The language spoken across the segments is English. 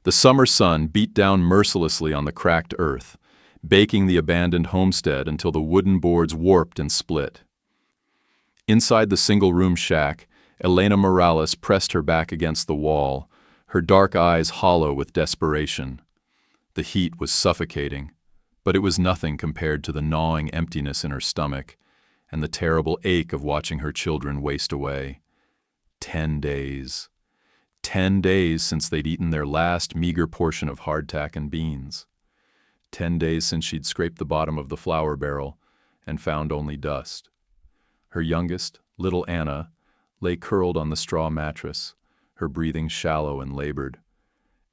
The summer sun beat down mercilessly on the cracked earth, baking the abandoned homestead until the wooden boards warped and split. Inside the single-room shack, Elena Morales pressed her back against the wall, her dark eyes hollow with desperation. The heat was suffocating, but it was nothing compared to the gnawing emptiness in her stomach and the terrible ache of watching her children waste away. 10 days. 10 days since they'd eaten their last meager portion of hardtack and beans. 10 days since she'd scraped the bottom of the flour barrel and found only dust. Her youngest, little Anna, lay curled on the straw mattress, her breathing shallow and labored.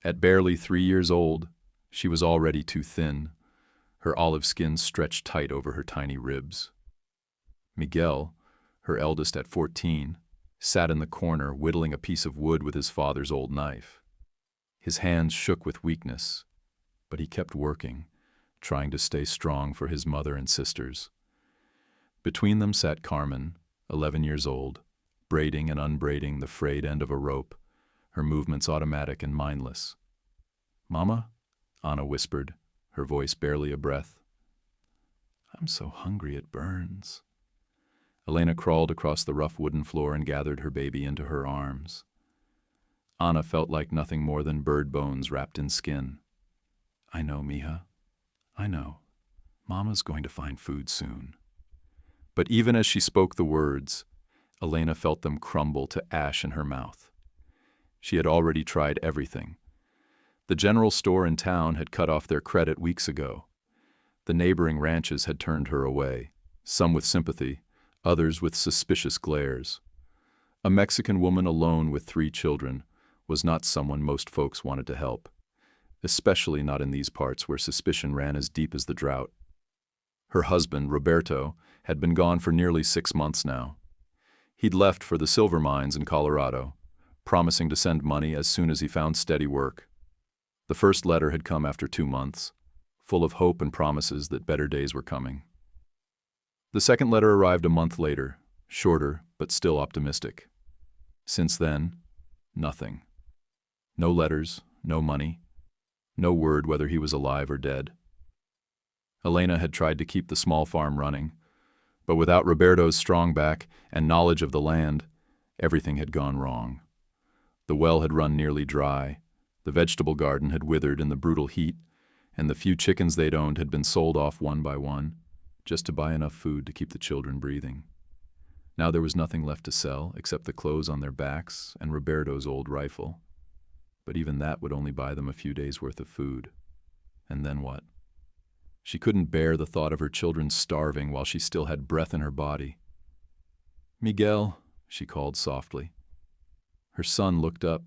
At barely 3 years old, she was already too thin, her olive skin stretched tight over her tiny ribs. Miguel, her eldest at 14, sat in the corner whittling a piece of wood with his father's old knife. His hands shook with weakness, but he kept working, trying to stay strong for his mother and sisters. Between them sat Carmen, 11 years old, braiding and unbraiding the frayed end of a rope, her movements automatic and mindless. "Mama?" Anna whispered, her voice barely a breath. "I'm so hungry it burns." Elena crawled across the rough wooden floor and gathered her baby into her arms. Anna felt like nothing more than bird bones wrapped in skin. "I know, mija. I know. Mama's going to find food soon." But even as she spoke the words, Elena felt them crumble to ash in her mouth. She had already tried everything. The general store in town had cut off their credit weeks ago. The neighboring ranches had turned her away, some with sympathy, others with suspicious glares. A Mexican woman alone with 3 children was not someone most folks wanted to help, especially not in these parts where suspicion ran as deep as the drought. Her husband, Roberto, had been gone for nearly 6 months now. He'd left for the silver mines in Colorado, promising to send money as soon as he found steady work. The first letter had come after 2 months, full of hope and promises that better days were coming. The second letter arrived a month later, shorter but still optimistic. Since then, nothing. No letters, no money, no word whether he was alive or dead. Elena had tried to keep the small farm running, but without Roberto's strong back and knowledge of the land, everything had gone wrong. The well had run nearly dry, the vegetable garden had withered in the brutal heat, and the few chickens they'd owned had been sold off one by one, just to buy enough food to keep the children breathing. Now there was nothing left to sell except the clothes on their backs and Roberto's old rifle. But even that would only buy them a few days' worth of food. And then what? She couldn't bear the thought of her children starving while she still had breath in her body. "Miguel," she called softly. Her son looked up,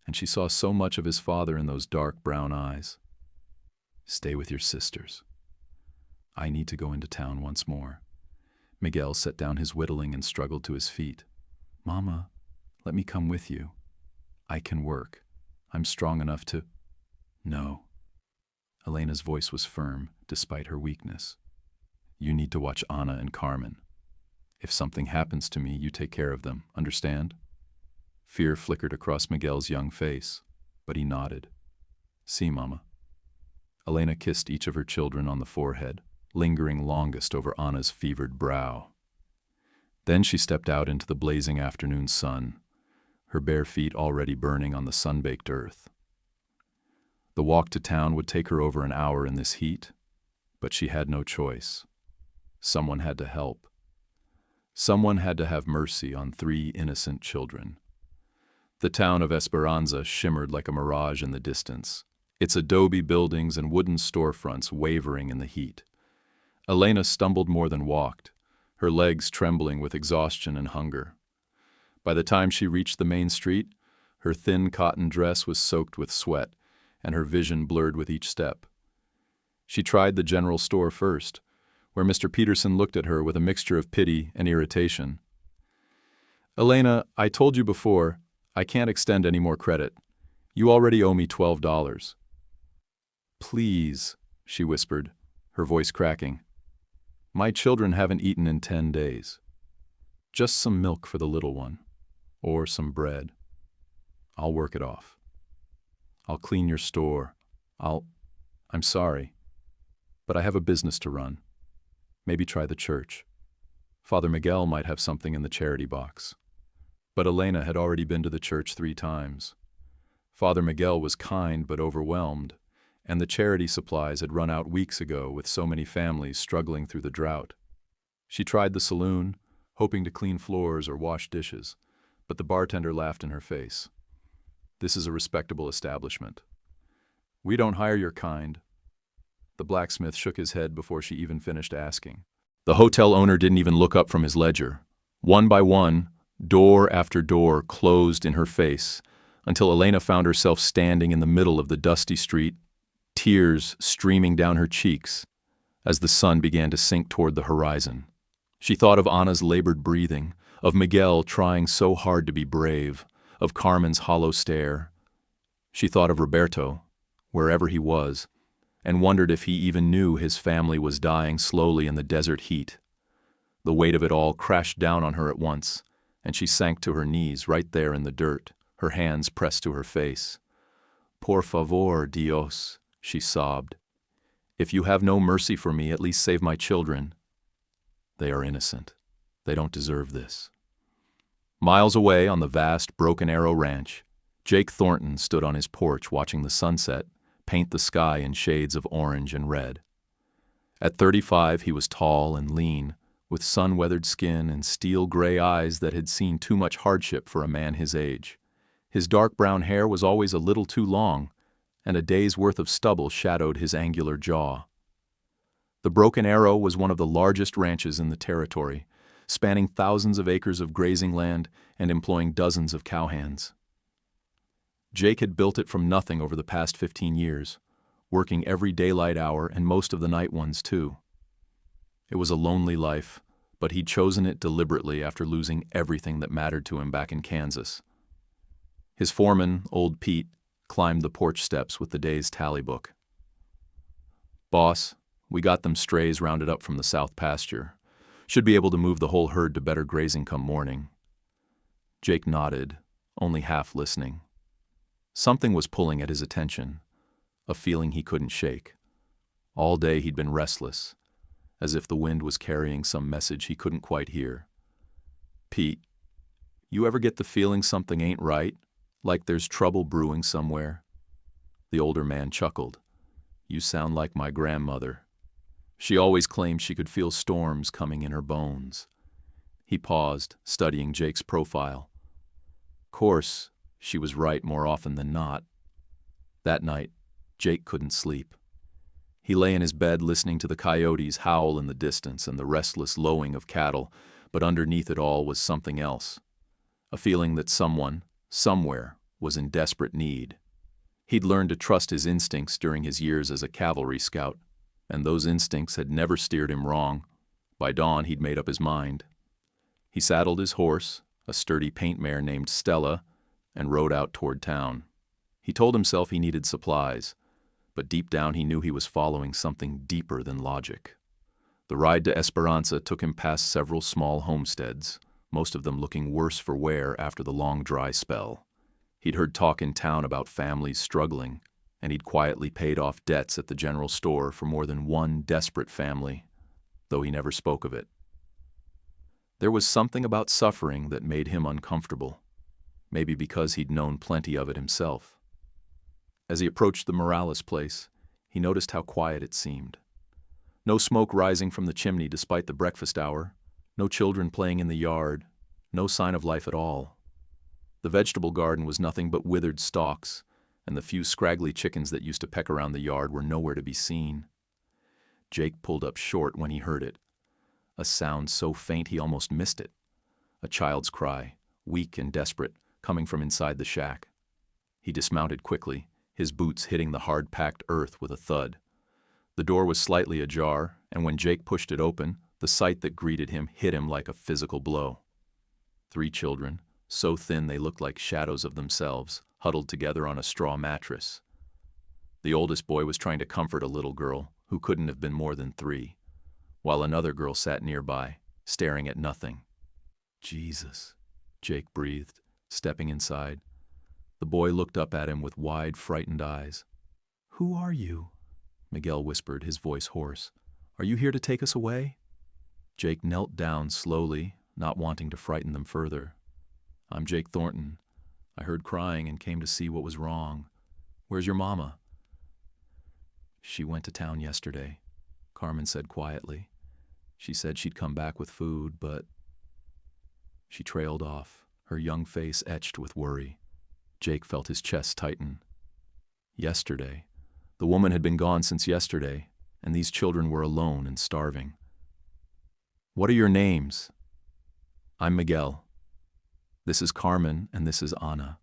and she saw so much of his father in those dark brown eyes. "Stay with your sisters. I need to go into town once more." Miguel set down his whittling and struggled to his feet. "Mama, let me come with you. I can work. I'm strong enough to—" "No." Elena's voice was firm, despite her weakness. "You need to watch Anna and Carmen. If something happens to me, you take care of them, understand?" Fear flickered across Miguel's young face, but he nodded. "See, Mama." Elena kissed each of her children on the forehead, lingering longest over Anna's fevered brow. Then she stepped out into the blazing afternoon sun, her bare feet already burning on the sun-baked earth. The walk to town would take her over an hour in this heat, but she had no choice. Someone had to help. Someone had to have mercy on 3 innocent children. The town of Esperanza shimmered like a mirage in the distance, its adobe buildings and wooden storefronts wavering in the heat. Elena stumbled more than walked, her legs trembling with exhaustion and hunger. By the time she reached the main street, her thin cotton dress was soaked with sweat, and her vision blurred with each step. She tried the general store first, where Mr. Peterson looked at her with a mixture of pity and irritation. "Elena, I told you before, I can't extend any more credit. You already owe me $12. "Please," she whispered, her voice cracking. "My children haven't eaten in 10 days. Just some milk for the little one, or some bread. I'll work it off." I'll clean your store. I'm sorry, but I have a business to run. Maybe try the church. Father Miguel might have something in the charity box. But Elena had already been to the church 3 times. Father Miguel was kind but overwhelmed, and the charity supplies had run out weeks ago with so many families struggling through the drought. She tried the saloon, hoping to clean floors or wash dishes, but the bartender laughed in her face. This is a respectable establishment. We don't hire your kind. The blacksmith shook his head before she even finished asking. The hotel owner didn't even look up from his ledger. One by one, door after door closed in her face, until Elena found herself standing in the middle of the dusty street, tears streaming down her cheeks as the sun began to sink toward the horizon. She thought of Anna's labored breathing, of Miguel trying so hard to be brave, of Carmen's hollow stare. She thought of Roberto, wherever he was, and wondered if he even knew his family was dying slowly in the desert heat. The weight of it all crashed down on her at once, and she sank to her knees right there in the dirt, her hands pressed to her face. Por favor, Dios, she sobbed. If you have no mercy for me, at least save my children. They are innocent. They don't deserve this. Miles away on the vast Broken Arrow Ranch, Jake Thornton stood on his porch watching the sunset paint the sky in shades of orange and red. At 35, he was tall and lean, with sun-weathered skin and steel-gray eyes that had seen too much hardship for a man his age. His dark brown hair was always a little too long, and a day's worth of stubble shadowed his angular jaw. The Broken Arrow was one of the largest ranches in the territory, spanning thousands of acres of grazing land and employing dozens of cowhands. Jake had built it from nothing over the past 15 years, working every daylight hour and most of the night ones too. It was a lonely life, but he'd chosen it deliberately after losing everything that mattered to him back in Kansas. His foreman, old Pete, climbed the porch steps with the day's tally book. Boss, we got them strays rounded up from the south pasture. Should be able to move the whole herd to better grazing come morning. Jake nodded, only half listening. Something was pulling at his attention, a feeling he couldn't shake. All day he'd been restless, as if the wind was carrying some message he couldn't quite hear. Pete, you ever get the feeling something ain't right, like there's trouble brewing somewhere? The older man chuckled. You sound like my grandmother. She always claimed she could feel storms coming in her bones. He paused, studying Jake's profile. Course, she was right more often than not. That night, Jake couldn't sleep. He lay in his bed listening to the coyotes howl in the distance and the restless lowing of cattle, but underneath it all was something else. A feeling that someone, somewhere, was in desperate need. He'd learned to trust his instincts during his years as a cavalry scout, and those instincts had never steered him wrong. By dawn, he'd made up his mind. He saddled his horse, a sturdy paint mare named Stella, and rode out toward town. He told himself he needed supplies, but deep down he knew he was following something deeper than logic. The ride to Esperanza took him past several small homesteads, most of them looking worse for wear after the long dry spell. He'd heard talk in town about families struggling, and he'd quietly paid off debts at the general store for more than one desperate family, though he never spoke of it. There was something about suffering that made him uncomfortable, maybe because he'd known plenty of it himself. As he approached the Morales place, he noticed how quiet it seemed. No smoke rising from the chimney despite the breakfast hour, no children playing in the yard, no sign of life at all. The vegetable garden was nothing but withered stalks, and the few scraggly chickens that used to peck around the yard were nowhere to be seen. Jake pulled up short when he heard it, a sound so faint he almost missed it. A child's cry, weak and desperate, coming from inside the shack. He dismounted quickly, his boots hitting the hard-packed earth with a thud. The door was slightly ajar, and when Jake pushed it open, the sight that greeted him hit him like a physical blow. 3 children, so thin they looked like shadows of themselves, huddled together on a straw mattress. The oldest boy was trying to comfort a little girl, who couldn't have been more than 3, while another girl sat nearby, staring at nothing. Jesus, Jake breathed, stepping inside. The boy looked up at him with wide, frightened eyes. "Who are you?" Miguel whispered, his voice hoarse. "Are you here to take us away?" Jake knelt down slowly, not wanting to frighten them further. "I'm Jake Thornton. I heard crying and came to see what was wrong. Where's your mama?" "She went to town yesterday," Carmen said quietly. "She said she'd come back with food, but—" She trailed off, her young face etched with worry. Jake felt his chest tighten. Yesterday. The woman had been gone since yesterday, and these children were alone and starving. "What are your names?" "I'm Miguel. This is Carmen, and this is Ana."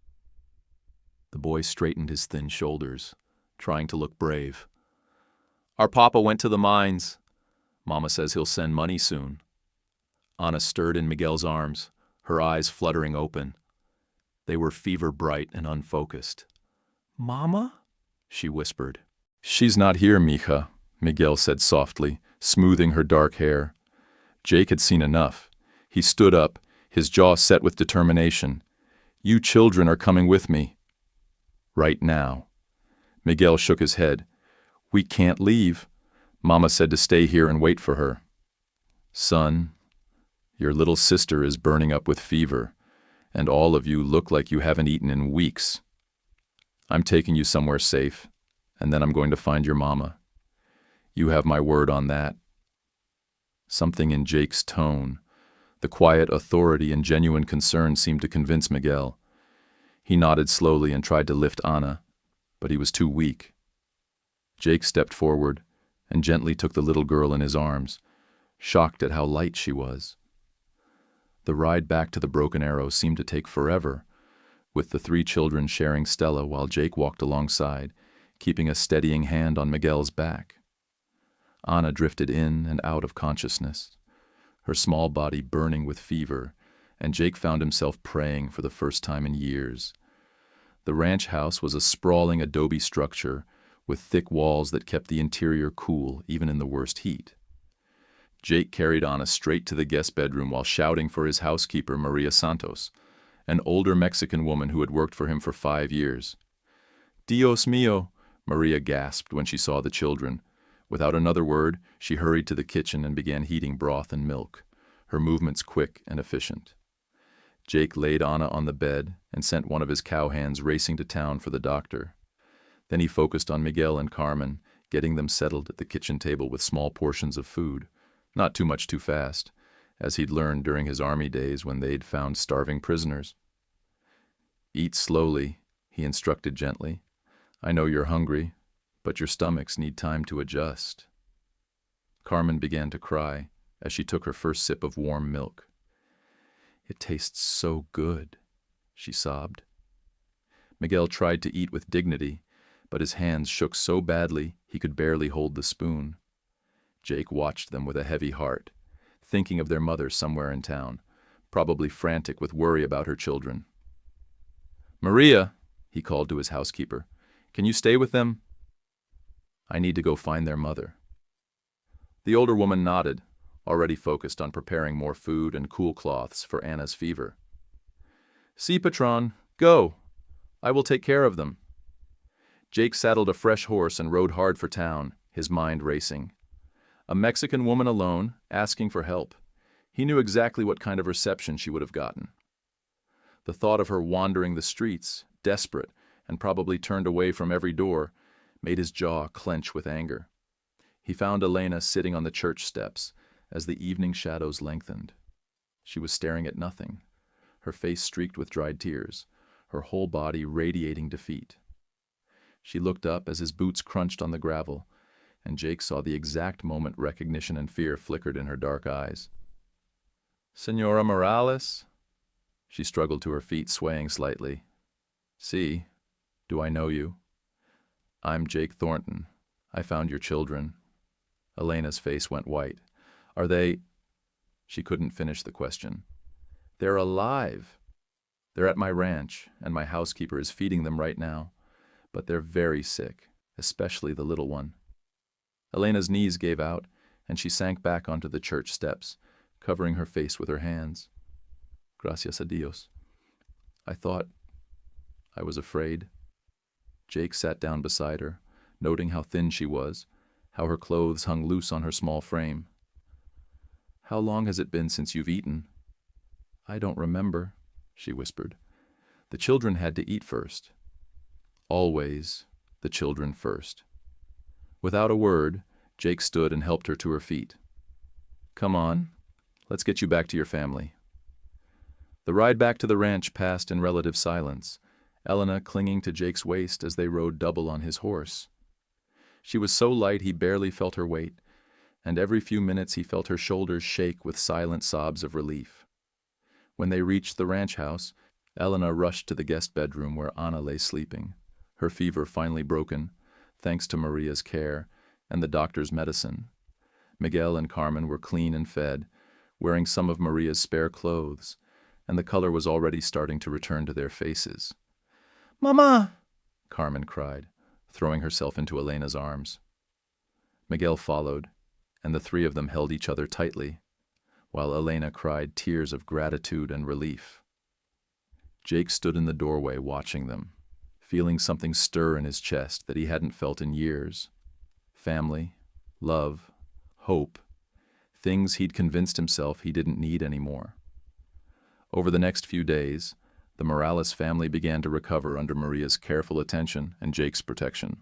The boy straightened his thin shoulders, trying to look brave. "Our papa went to the mines. Mama says he'll send money soon." Ana stirred in Miguel's arms, her eyes fluttering open. They were fever-bright and unfocused. "Mama?" she whispered. "She's not here, mija," Miguel said softly, smoothing her dark hair. Jake had seen enough. He stood up, his jaw set with determination. "You children are coming with me. Right now." Miguel shook his head. "We can't leave. Mama said to stay here and wait for her." "Son, your little sister is burning up with fever, and all of you look like you haven't eaten in weeks. I'm taking you somewhere safe, and then I'm going to find your mama. You have my word on that." Something in Jake's tone, the quiet authority and genuine concern, seemed to convince Miguel. He nodded slowly and tried to lift Ana, but he was too weak. Jake stepped forward and gently took the little girl in his arms, shocked at how light she was. The ride back to the Broken Arrow seemed to take forever, with the three children sharing Stella while Jake walked alongside, keeping a steadying hand on Miguel's back. Ana drifted in and out of consciousness, her small body burning with fever, and Jake found himself praying for the first time in years. The ranch house was a sprawling adobe structure with thick walls that kept the interior cool even in the worst heat. Jake carried Ana straight to the guest bedroom while shouting for his housekeeper, Maria Santos, an older Mexican woman who had worked for him for 5 years. "Dios mío," Maria gasped when she saw the children. Without another word, she hurried to the kitchen and began heating broth and milk, her movements quick and efficient. Jake laid Ana on the bed and sent one of his cowhands racing to town for the doctor. Then he focused on Miguel and Carmen, getting them settled at the kitchen table with small portions of food. Not too much too fast, as he'd learned during his army days when they'd found starving prisoners. "Eat slowly," he instructed gently. "I know you're hungry, but your stomachs need time to adjust." Carmen began to cry as she took her first sip of warm milk. "It tastes so good," she sobbed. Miguel tried to eat with dignity, but his hands shook so badly he could barely hold the spoon. Jake watched them with a heavy heart, thinking of their mother somewhere in town, probably frantic with worry about her children. "Maria," he called to his housekeeper, "can you stay with them? I need to go find their mother." The older woman nodded, already focused on preparing more food and cool cloths for Anna's fever. "Si, patron, go. I will take care of them." Jake saddled a fresh horse and rode hard for town, his mind racing. A Mexican woman alone, asking for help. He knew exactly what kind of reception she would have gotten. The thought of her wandering the streets, desperate, and probably turned away from every door, made his jaw clench with anger. He found Elena sitting on the church steps as the evening shadows lengthened. She was staring at nothing, her face streaked with dried tears, her whole body radiating defeat. She looked up as his boots crunched on the gravel, and Jake saw the exact moment recognition and fear flickered in her dark eyes. "Senora Morales?" She struggled to her feet, swaying slightly. "Si, do I know you?" "I'm Jake Thornton. I found your children." Elena's face went white. "Are they—" She couldn't finish the question. "They're alive. They're at my ranch, and my housekeeper is feeding them right now. But they're very sick, especially the little one." Elena's knees gave out, and she sank back onto the church steps, covering her face with her hands. "Gracias a Dios. I thought I was afraid. Jake sat down beside her, noting how thin she was, how her clothes hung loose on her small frame. How long has it been since you've eaten? I don't remember, she whispered. The children had to eat first. Always, the children first. Without a word, Jake stood and helped her to her feet. Come on, let's get you back to your family. The ride back to the ranch passed in relative silence, Elena clinging to Jake's waist as they rode double on his horse. She was so light he barely felt her weight, and every few minutes he felt her shoulders shake with silent sobs of relief. When they reached the ranch house, Elena rushed to the guest bedroom where Anna lay sleeping, her fever finally broken, thanks to Maria's care and the doctor's medicine. Miguel and Carmen were clean and fed, wearing some of Maria's spare clothes, and the color was already starting to return to their faces. "Mama!" Carmen cried, throwing herself into Elena's arms. Miguel followed, and the three of them held each other tightly, while Elena cried tears of gratitude and relief. Jake stood in the doorway watching them, feeling something stir in his chest that he hadn't felt in years. Family, love, hope, things he'd convinced himself he didn't need anymore. Over the next few days, the Morales family began to recover under Maria's careful attention and Jake's protection.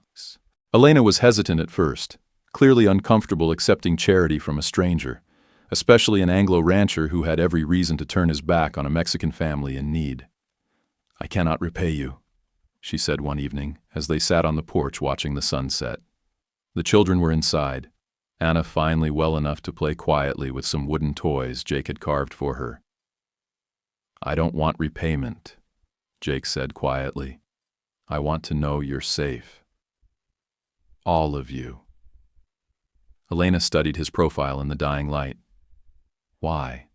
Elena was hesitant at first, clearly uncomfortable accepting charity from a stranger, especially an Anglo rancher who had every reason to turn his back on a Mexican family in need. I cannot repay you, she said one evening as they sat on the porch watching the sunset. The children were inside, Anna finally well enough to play quietly with some wooden toys Jake had carved for her. I don't want repayment, Jake said quietly. I want to know you're safe. All of you. Elena studied his profile in the dying light. Why?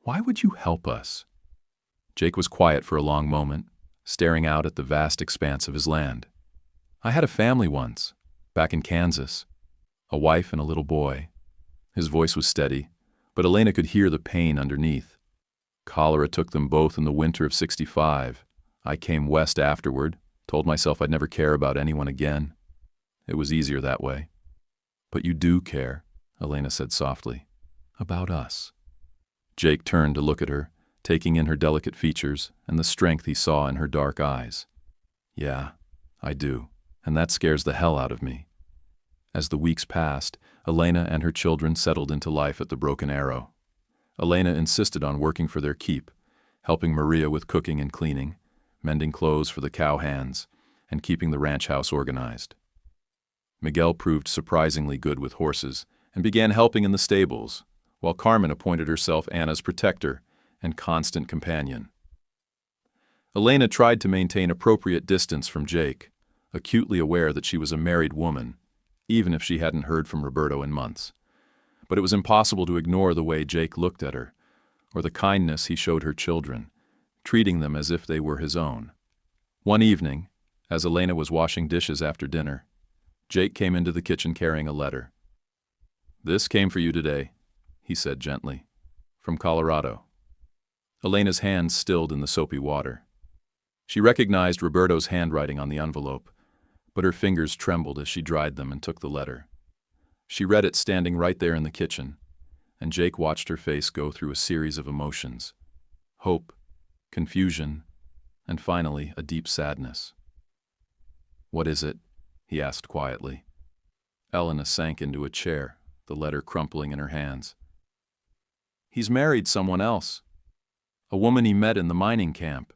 Why would you help us? Jake was quiet for a long moment, staring out at the vast expanse of his land. I had a family once, back in Kansas, a wife and a little boy. His voice was steady, but Elena could hear the pain underneath. Cholera took them both in the winter of '65. I came west afterward, told myself I'd never care about anyone again. It was easier that way. But you do care, Elena said softly. About us. Jake turned to look at her, taking in her delicate features and the strength he saw in her dark eyes. Yeah, I do, and that scares the hell out of me. As the weeks passed, Elena and her children settled into life at the Broken Arrow. Elena insisted on working for their keep, helping Maria with cooking and cleaning, mending clothes for the cow hands, and keeping the ranch house organized. Miguel proved surprisingly good with horses and began helping in the stables, while Carmen appointed herself Anna's protector and constant companion. Elena tried to maintain appropriate distance from Jake, acutely aware that she was a married woman, even if she hadn't heard from Roberto in months. But it was impossible to ignore the way Jake looked at her, or the kindness he showed her children, treating them as if they were his own. One evening, as Elena was washing dishes after dinner, Jake came into the kitchen carrying a letter. This came for you today, he said gently, from Colorado. Elena's hands stilled in the soapy water. She recognized Roberto's handwriting on the envelope, but her fingers trembled as she dried them and took the letter. She read it standing right there in the kitchen, and Jake watched her face go through a series of emotions: hope, confusion, and finally a deep sadness. What is it? He asked quietly. Elena sank into a chair, the letter crumpling in her hands. He's married someone else, a woman he met in the mining camp.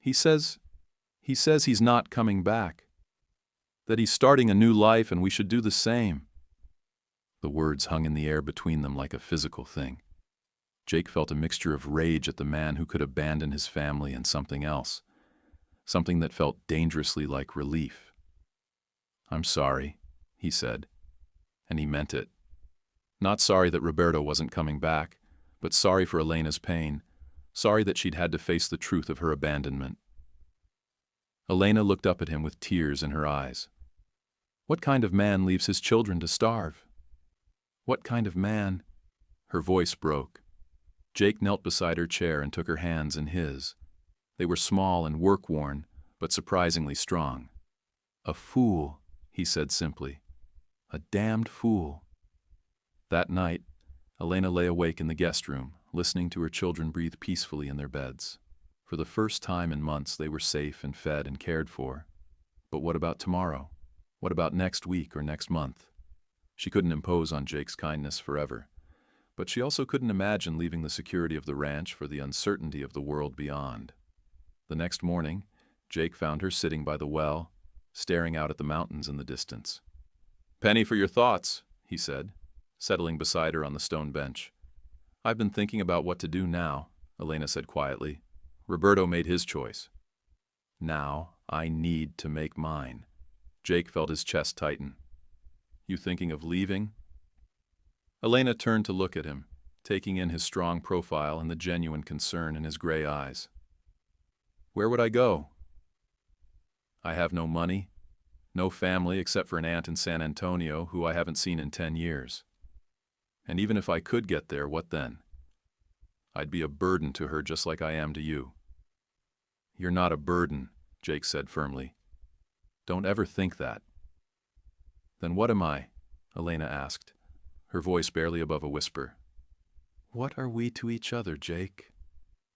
He says he's not coming back, that he's starting a new life and we should do the same. The words hung in the air between them like a physical thing. Jake felt a mixture of rage at the man who could abandon his family and something else, something that felt dangerously like relief. I'm sorry, he said, and he meant it. Not sorry that Roberto wasn't coming back, but sorry for Elena's pain, sorry that she'd had to face the truth of her abandonment. Elena looked up at him with tears in her eyes. What kind of man leaves his children to starve? What kind of man? Her voice broke. Jake knelt beside her chair and took her hands in his. They were small and work-worn, but surprisingly strong. "A fool," he said simply. "A damned fool." That night, Elena lay awake in the guest room, listening to her children breathe peacefully in their beds. For the first time in months, they were safe and fed and cared for. But what about tomorrow? What about next week or next month? She couldn't impose on Jake's kindness forever. But she also couldn't imagine leaving the security of the ranch for the uncertainty of the world beyond. The next morning, Jake found her sitting by the well, staring out at the mountains in the distance. "Penny for your thoughts," he said, settling beside her on the stone bench. "I've been thinking about what to do now," Elena said quietly. "Roberto made his choice. Now I need to make mine." Jake felt his chest tighten. "You thinking of leaving?" Elena turned to look at him, taking in his strong profile and the genuine concern in his gray eyes. "Where would I go? I have no money, no family except for an aunt in San Antonio who I haven't seen in 10 years. And even if I could get there, what then? I'd be a burden to her just like I am to you." "You're not a burden," Jake said firmly. "Don't ever think that." "Then what am I?" Elena asked, her voice barely above a whisper. "What are we to each other, Jake?"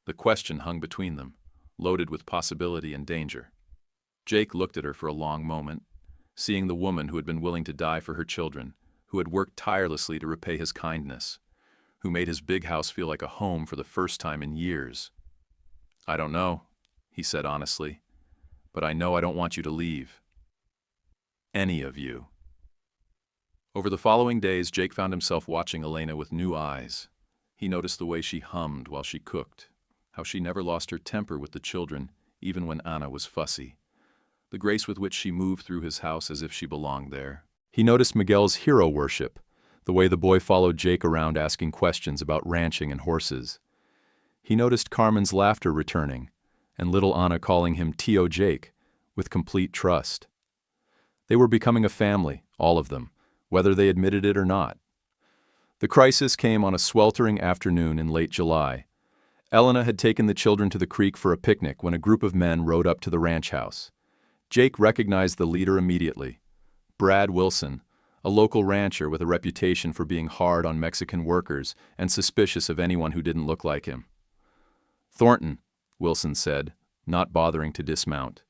The question hung between them, loaded with possibility and danger. Jake looked at her for a long moment, seeing the woman who had been willing to die for her children, who had worked tirelessly to repay his kindness, who made his big house feel like a home for the first time in years. "I don't know," he said honestly, "but I know I don't want you to leave. Any of you." Over the following days, Jake found himself watching Elena with new eyes. He noticed the way she hummed while she cooked, how she never lost her temper with the children, even when Anna was fussy, the grace with which she moved through his house as if she belonged there. He noticed Miguel's hero worship, the way the boy followed Jake around asking questions about ranching and horses. He noticed Carmen's laughter returning, and little Anna calling him Tio Jake, with complete trust. They were becoming a family, all of them, whether they admitted it or not. The crisis came on a sweltering afternoon in late July. Elena had taken the children to the creek for a picnic when a group of men rode up to the ranch house. Jake recognized the leader immediately. Brad Wilson, a local rancher with a reputation for being hard on Mexican workers and suspicious of anyone who didn't look like him. "Thornton," Wilson said, not bothering to dismount.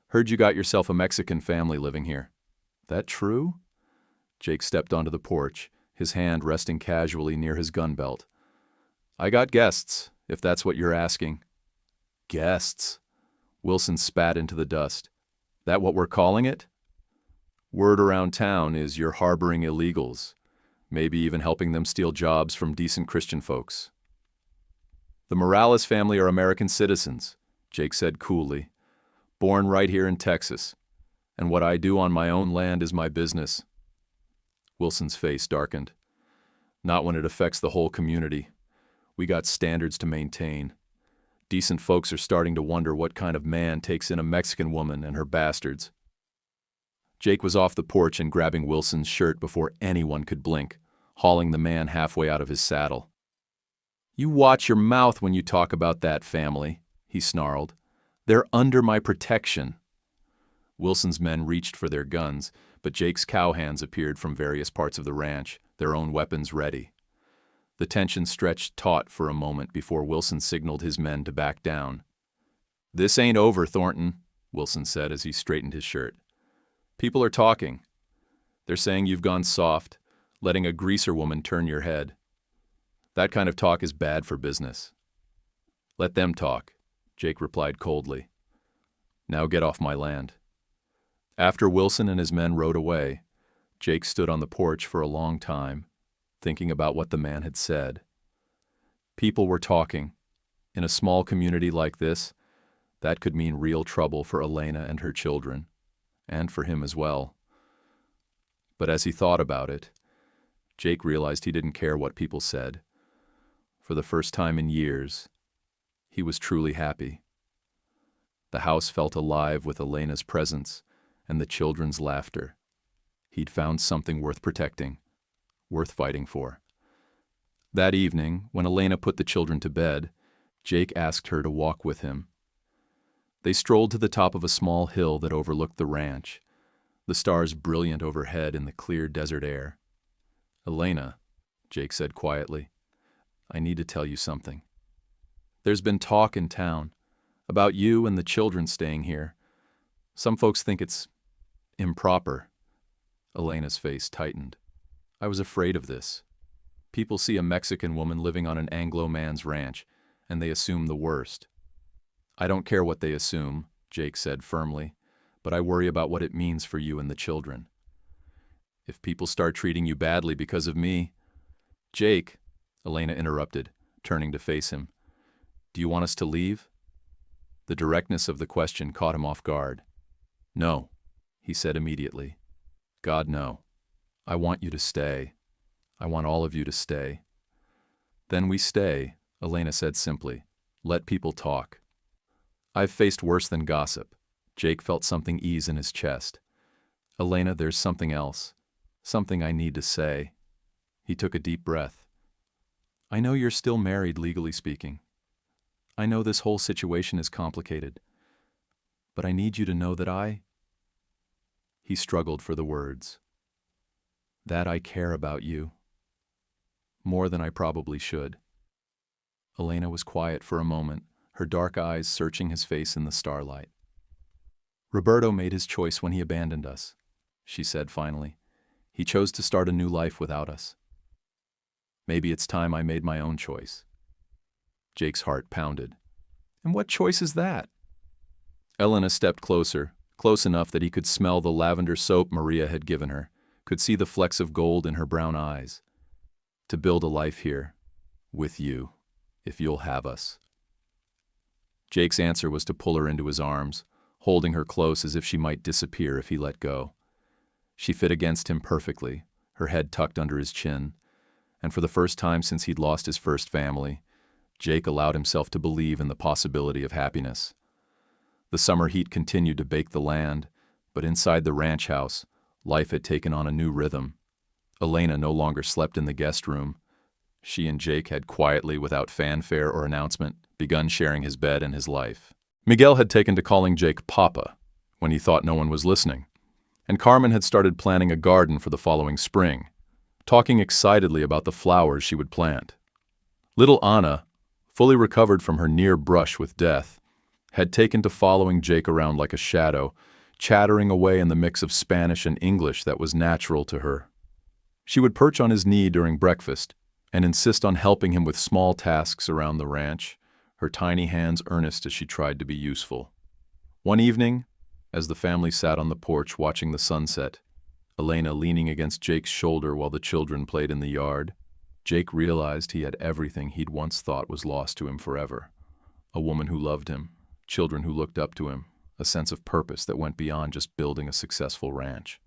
"Heard you got yourself a Mexican family living here." "That true?" Jake stepped onto the porch, his hand resting casually near his gun belt. "I got guests, if that's what you're asking." "Guests?" Wilson spat into the dust. "That what we're calling it?" "Word around town is you're harboring illegals, maybe even helping them steal jobs from decent Christian folks." "The Morales family are American citizens," Jake said coolly. "Born right here in Texas, and what I do on my own land is my business." Wilson's face darkened. "Not when it affects the whole community. We got standards to maintain. Decent folks are starting to wonder what kind of man takes in a Mexican woman and her bastards." Jake was off the porch and grabbing Wilson's shirt before anyone could blink, hauling the man halfway out of his saddle. "You watch your mouth when you talk about that family," he snarled. "They're under my protection." Wilson's men reached for their guns, but Jake's cowhands appeared from various parts of the ranch, their own weapons ready. The tension stretched taut for a moment before Wilson signaled his men to back down. "This ain't over, Thornton," Wilson said as he straightened his shirt. "People are talking. They're saying you've gone soft, letting a greaser woman turn your head. That kind of talk is bad for business." "Let them talk," Jake replied coldly. "Now get off my land." After Wilson and his men rode away, Jake stood on the porch for a long time, thinking about what the man had said. People were talking. In a small community like this, that could mean real trouble for Elena and her children, and for him as well. But as he thought about it, Jake realized he didn't care what people said. For the first time in years, he was truly happy. The house felt alive with Elena's presence and the children's laughter. He'd found something worth protecting, worth fighting for. That evening, when Elena put the children to bed, Jake asked her to walk with him. They strolled to the top of a small hill that overlooked the ranch, the stars brilliant overhead in the clear desert air. "Elena," Jake said quietly, "I need to tell you something. There's been talk in town about you and the children staying here. Some folks think it's improper." Elena's face tightened. "I was afraid of this. People see a Mexican woman living on an Anglo man's ranch, and they assume the worst." "I don't care what they assume," Jake said firmly, "but I worry about what it means for you and the children. If people start treating you badly because of me—" "Jake," Elena interrupted, turning to face him, "do you want us to leave?" The directness of the question caught him off guard. "No," he said immediately. "God, no. I want you to stay. I want all of you to stay." "Then we stay," Elena said simply. "Let people talk." "I've faced worse than gossip." Jake felt something ease in his chest. "Elena, there's something else. Something I need to say." He took a deep breath. "I know you're still married, legally speaking. I know this whole situation is complicated. But I need you to know that He struggled for the words. "That I care about you. More than I probably should." Elena was quiet for a moment, her dark eyes searching his face in the starlight. "Roberto made his choice when he abandoned us," she said finally. "He chose to start a new life without us. Maybe it's time I made my own choice." Jake's heart pounded. "And what choice is that?" Elena stepped closer, close enough that he could smell the lavender soap Maria had given her, could see the flecks of gold in her brown eyes. "To build a life here, with you, if you'll have us." Jake's answer was to pull her into his arms, holding her close as if she might disappear if he let go. She fit against him perfectly, her head tucked under his chin, and for the first time since he'd lost his first family, Jake allowed himself to believe in the possibility of happiness. The summer heat continued to bake the land, but inside the ranch house, life had taken on a new rhythm. Elena no longer slept in the guest room. She and Jake had quietly, without fanfare or announcement, begun sharing his bed and his life. Miguel had taken to calling Jake Papa when he thought no one was listening, and Carmen had started planning a garden for the following spring, talking excitedly about the flowers she would plant. Little Anna, fully recovered from her near brush with death, had taken to following Jake around like a shadow, chattering away in the mix of Spanish and English that was natural to her. She would perch on his knee during breakfast and insist on helping him with small tasks around the ranch, her tiny hands earnest as she tried to be useful. One evening, as the family sat on the porch watching the sunset, Elena leaning against Jake's shoulder while the children played in the yard, Jake realized he had everything he'd once thought was lost to him forever. A woman who loved him, children who looked up to him, a sense of purpose that went beyond just building a successful ranch.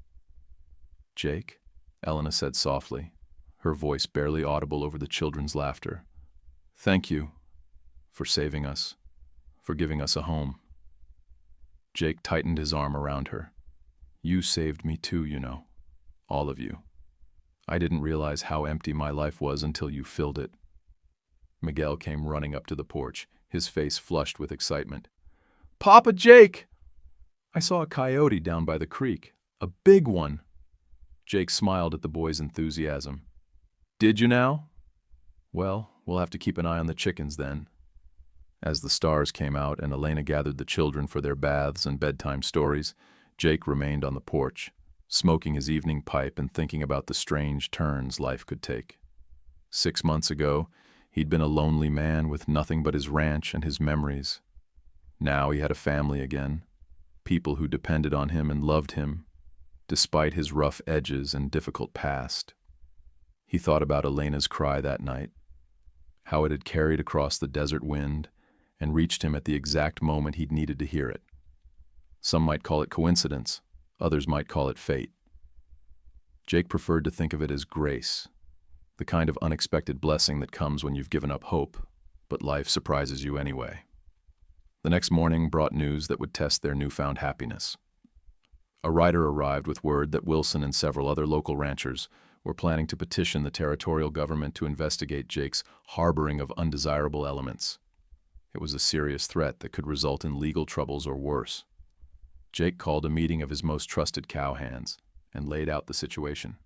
"Jake," Elena said softly, her voice barely audible over the children's laughter. "Thank you for saving us, for giving us a home." Jake tightened his arm around her. "You saved me too, you know. All of you. I didn't realize how empty my life was until you filled it." Miguel came running up to the porch, his face flushed with excitement. "Papa Jake! I saw a coyote down by the creek. A big one." Jake smiled at the boy's enthusiasm. "Did you now? Well, we'll have to keep an eye on the chickens then." As the stars came out and Elena gathered the children for their baths and bedtime stories, Jake remained on the porch, smoking his evening pipe and thinking about the strange turns life could take. 6 months ago, he'd been a lonely man with nothing but his ranch and his memories. Now he had a family again, people who depended on him and loved him, despite his rough edges and difficult past. He thought about Elena's cry that night, how it had carried across the desert wind and reached him at the exact moment he'd needed to hear it. Some might call it coincidence, others might call it fate. Jake preferred to think of it as grace, the kind of unexpected blessing that comes when you've given up hope, but life surprises you anyway. The next morning brought news that would test their newfound happiness. A rider arrived with word that Wilson and several other local ranchers were planning to petition the territorial government to investigate Jake's harboring of undesirable elements. It was a serious threat that could result in legal troubles or worse. Jake called a meeting of his most trusted cowhands and laid out the situation.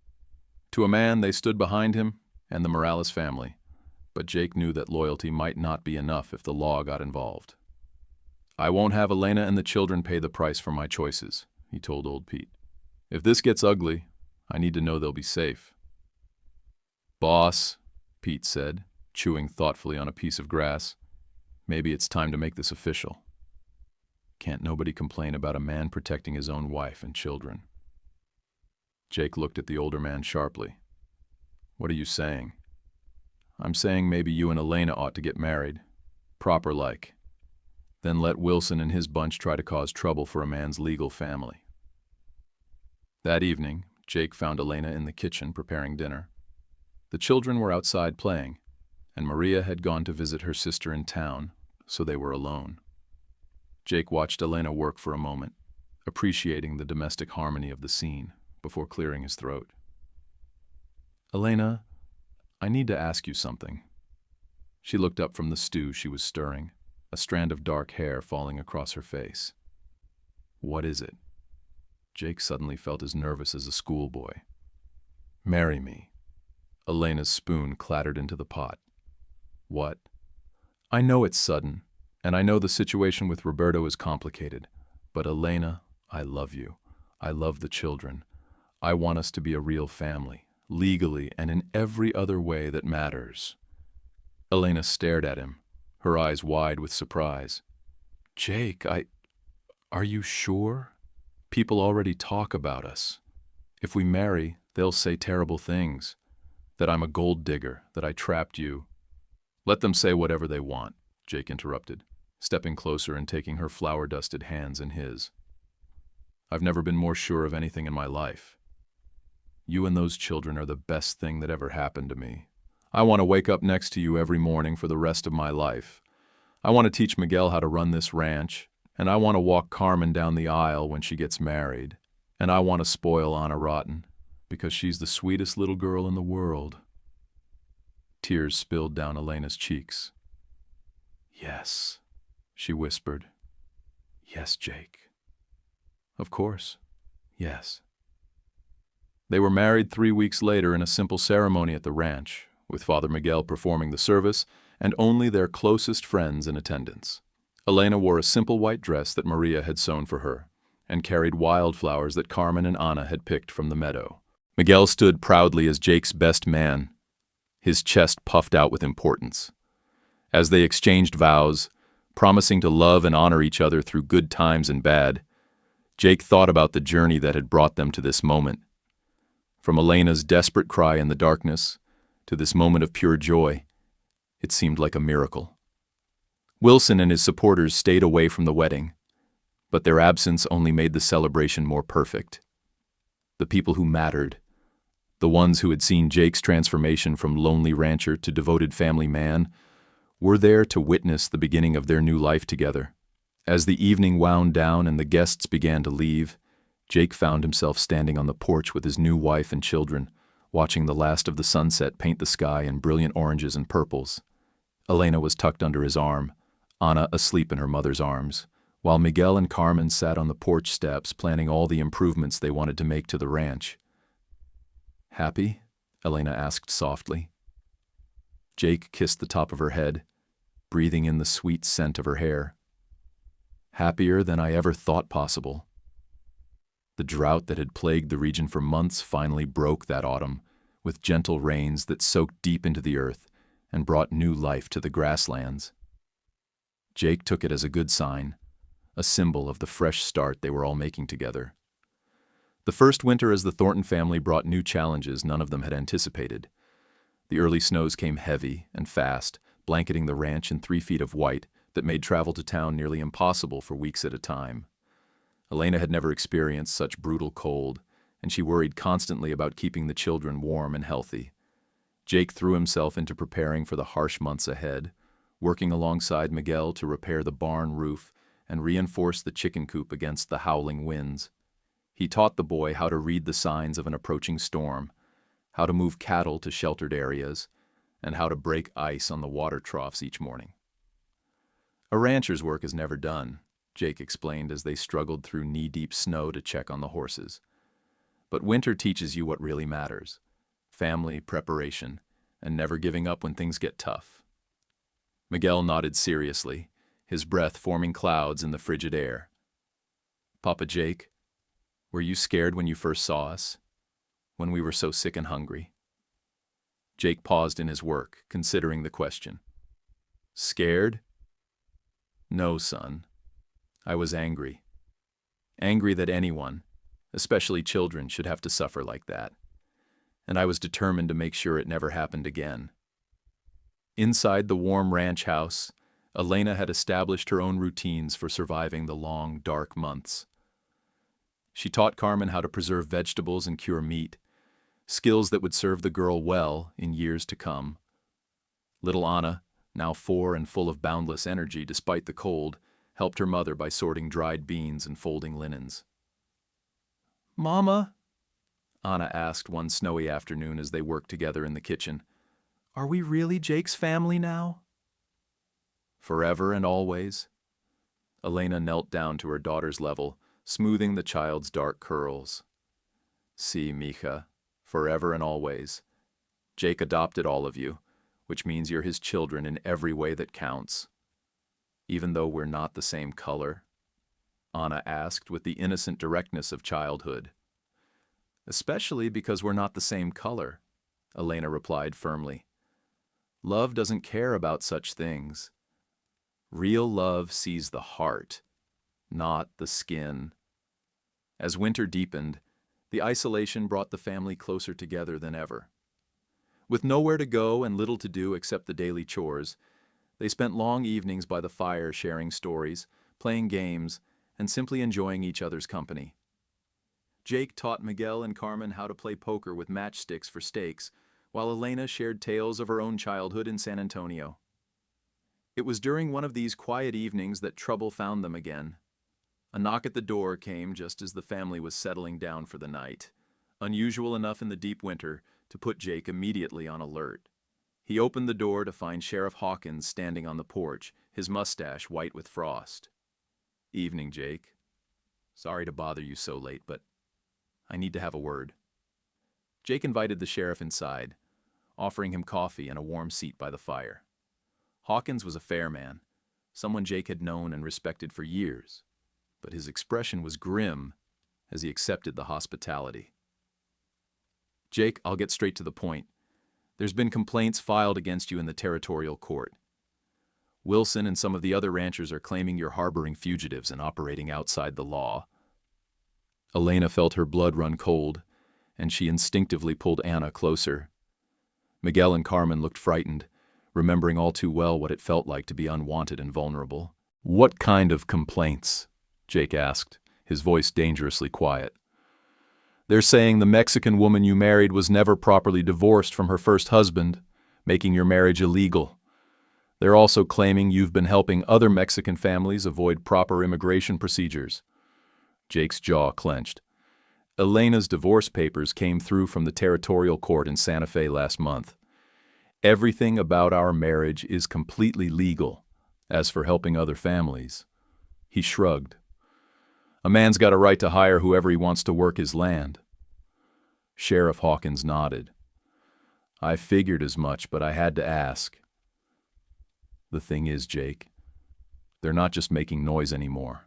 To a man, they stood behind him and the Morales family, but Jake knew that loyalty might not be enough if the law got involved. "I won't have Elena and the children pay the price for my choices," he told old Pete. "If this gets ugly, I need to know they'll be safe." "Boss," Pete said, chewing thoughtfully on a piece of grass, "maybe it's time to make this official. Can't nobody complain about a man protecting his own wife and children." Jake looked at the older man sharply. "What are you saying?" "I'm saying maybe you and Elena ought to get married. Proper-like. Then let Wilson and his bunch try to cause trouble for a man's legal family." That evening, Jake found Elena in the kitchen preparing dinner. The children were outside playing, and Maria had gone to visit her sister in town, so they were alone. Jake watched Elena work for a moment, appreciating the domestic harmony of the scene, before clearing his throat. "Elena, I need to ask you something." She looked up from the stew she was stirring, a strand of dark hair falling across her face. "What is it?" Jake suddenly felt as nervous as a schoolboy. "Marry me." Elena's spoon clattered into the pot. "What?" "I know it's sudden, and I know the situation with Roberto is complicated, but Elena, I love you. I love the children. I want us to be a real family, legally and in every other way that matters." Elena stared at him, her eyes wide with surprise. "Jake, are you sure? People already talk about us. If we marry, they'll say terrible things. That I'm a gold digger, that I trapped you." "Let them say whatever they want," Jake interrupted, stepping closer and taking her flour-dusted hands in his. "I've never been more sure of anything in my life. You and those children are the best thing that ever happened to me. I want to wake up next to you every morning for the rest of my life. I want to teach Miguel how to run this ranch, and I want to walk Carmen down the aisle when she gets married, and I want to spoil Anna Rotten, because she's the sweetest little girl in the world." Tears spilled down Elena's cheeks. "Yes," she whispered. "Yes, Jake. Of course, yes." They were married 3 weeks later in a simple ceremony at the ranch, with Father Miguel performing the service and only their closest friends in attendance. Elena wore a simple white dress that Maria had sewn for her, and carried wildflowers that Carmen and Anna had picked from the meadow. Miguel stood proudly as Jake's best man, his chest puffed out with importance. As they exchanged vows, promising to love and honor each other through good times and bad, Jake thought about the journey that had brought them to this moment. From Elena's desperate cry in the darkness to this moment of pure joy, it seemed like a miracle. Wilson and his supporters stayed away from the wedding, but their absence only made the celebration more perfect. The people who mattered, the ones who had seen Jake's transformation from lonely rancher to devoted family man, were there to witness the beginning of their new life together. As the evening wound down and the guests began to leave, Jake found himself standing on the porch with his new wife and children, watching the last of the sunset paint the sky in brilliant oranges and purples. Elena was tucked under his arm, Anna asleep in her mother's arms, while Miguel and Carmen sat on the porch steps planning all the improvements they wanted to make to the ranch. "Happy?" Elena asked softly. Jake kissed the top of her head, breathing in the sweet scent of her hair. "Happier than I ever thought possible." The drought that had plagued the region for months finally broke that autumn, with gentle rains that soaked deep into the earth and brought new life to the grasslands. Jake took it as a good sign, a symbol of the fresh start they were all making together. The first winter as the Thornton family brought new challenges none of them had anticipated. The early snows came heavy and fast, blanketing the ranch in 3 feet of white that made travel to town nearly impossible for weeks at a time. Elena had never experienced such brutal cold, and she worried constantly about keeping the children warm and healthy. Jake threw himself into preparing for the harsh months ahead, working alongside Miguel to repair the barn roof and reinforce the chicken coop against the howling winds. He taught the boy how to read the signs of an approaching storm, how to move cattle to sheltered areas, and how to break ice on the water troughs each morning. A rancher's work is never done, Jake explained as they struggled through knee-deep snow to check on the horses. But winter teaches you what really matters: family, preparation, and never giving up when things get tough. Miguel nodded seriously, his breath forming clouds in the frigid air. Papa Jake, were you scared when you first saw us? When we were so sick and hungry? Jake paused in his work, considering the question. Scared? No, son. I was angry. Angry that anyone, especially children, should have to suffer like that. And I was determined to make sure it never happened again. Inside the warm ranch house, Elena had established her own routines for surviving the long, dark months. She taught Carmen how to preserve vegetables and cure meat, skills that would serve the girl well in years to come. Little Anna, now 4 and full of boundless energy despite the cold, helped her mother by sorting dried beans and folding linens. "Mama," Anna asked one snowy afternoon as they worked together in the kitchen, "are we really Jake's family now?" Forever and always. Elena knelt down to her daughter's level, smoothing the child's dark curls. "See, mija, forever and always. Jake adopted all of you, which means you're his children in every way that counts. Even though we're not the same color?" Anna asked with the innocent directness of childhood. "Especially because we're not the same color," Elena replied firmly. "Love doesn't care about such things. Real love sees the heart, not the skin." As winter deepened, the isolation brought the family closer together than ever. With nowhere to go and little to do except the daily chores, they spent long evenings by the fire sharing stories, playing games, and simply enjoying each other's company. Jake taught Miguel and Carmen how to play poker with matchsticks for stakes, while Elena shared tales of her own childhood in San Antonio. It was during one of these quiet evenings that trouble found them again. A knock at the door came just as the family was settling down for the night, unusual enough in the deep winter to put Jake immediately on alert. He opened the door to find Sheriff Hawkins standing on the porch, his mustache white with frost. "Evening, Jake. Sorry to bother you so late, but I need to have a word." Jake invited the sheriff inside, offering him coffee and a warm seat by the fire. Hawkins was a fair man, someone Jake had known and respected for years, but his expression was grim as he accepted the hospitality. "Jake, I'll get straight to the point. There's been complaints filed against you in the territorial court. Wilson and some of the other ranchers are claiming you're harboring fugitives and operating outside the law." Elena felt her blood run cold, and she instinctively pulled Anna closer. Miguel and Carmen looked frightened, remembering all too well what it felt like to be unwanted and vulnerable. "What kind of complaints?" Jake asked, his voice dangerously quiet. "They're saying the Mexican woman you married was never properly divorced from her first husband, making your marriage illegal. They're also claiming you've been helping other Mexican families avoid proper immigration procedures." Jake's jaw clenched. "Elena's divorce papers came through from the territorial court in Santa Fe last month. Everything about our marriage is completely legal. As for helping other families," he shrugged. "A man's got a right to hire whoever he wants to work his land." Sheriff Hawkins nodded. "I figured as much, but I had to ask." "The thing is, Jake, they're not just making noise anymore.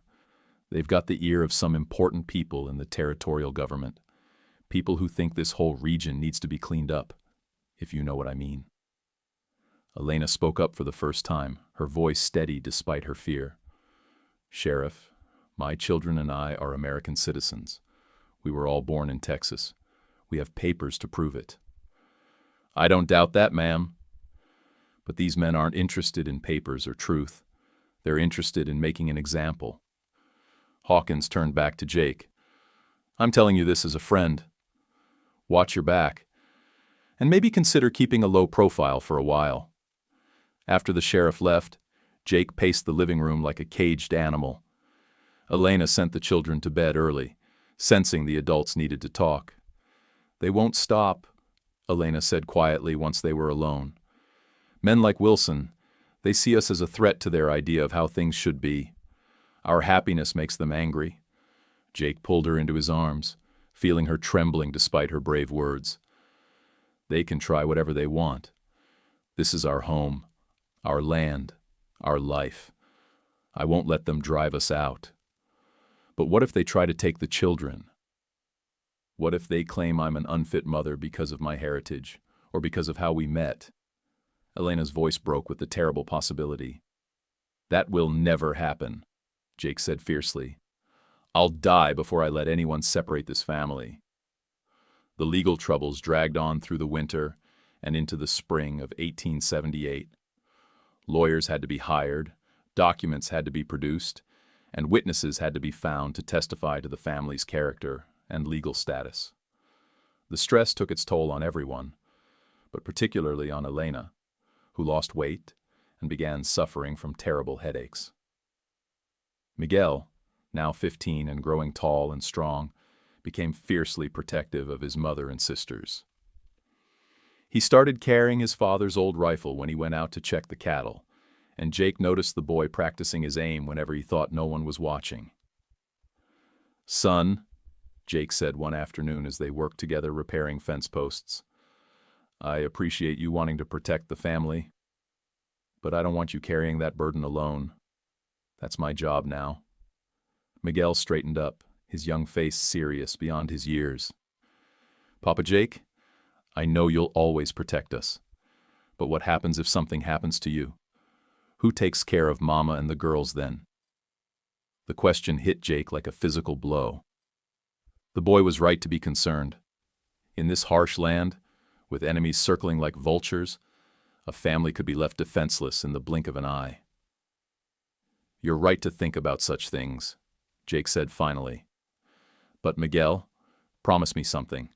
They've got the ear of some important people in the territorial government, people who think this whole region needs to be cleaned up, if you know what I mean." Elena spoke up for the first time, her voice steady despite her fear. "Sheriff, my children and I are American citizens. We were all born in Texas. We have papers to prove it." "I don't doubt that, ma'am. But these men aren't interested in papers or truth. They're interested in making an example." Hawkins turned back to Jake. "I'm telling you this as a friend. Watch your back. And maybe consider keeping a low profile for a while." After the sheriff left, Jake paced the living room like a caged animal. Elena sent the children to bed early, sensing the adults needed to talk. "They won't stop," Elena said quietly once they were alone. "Men like Wilson, They see us as a threat to their idea of how things should be. Our happiness makes them angry. Jake pulled her into his arms, feeling her trembling despite her brave words. They can try whatever they want. This is our home, our land, our life. I won't let them drive us out. But what if they try to take the children? What if they claim I'm an unfit mother because of my heritage, or because of how we met? Elena's voice broke with the terrible possibility. That will never happen, Jake said fiercely. I'll die before I let anyone separate this family. The legal troubles dragged on through the winter and into the spring of 1878. Lawyers had to be hired, documents had to be produced, and witnesses had to be found to testify to the family's character and legal status. The stress took its toll on everyone, but particularly on Elena, who lost weight and began suffering from terrible headaches. Miguel, now 15 and growing tall and strong, became fiercely protective of his mother and sisters. He started carrying his father's old rifle when he went out to check the cattle, and Jake noticed the boy practicing his aim whenever he thought no one was watching. "Son," Jake said one afternoon as they worked together repairing fence posts, "I appreciate you wanting to protect the family, but I don't want you carrying that burden alone. That's my job now." Miguel straightened up, his young face serious beyond his years. "Papa Jake, I know you'll always protect us. But what happens if something happens to you? Who takes care of Mama and the girls then?" The question hit Jake like a physical blow. The boy was right to be concerned. In this harsh land, with enemies circling like vultures, a family could be left defenseless in the blink of an eye. "You're right to think about such things," Jake said finally. "But Miguel, promise me something.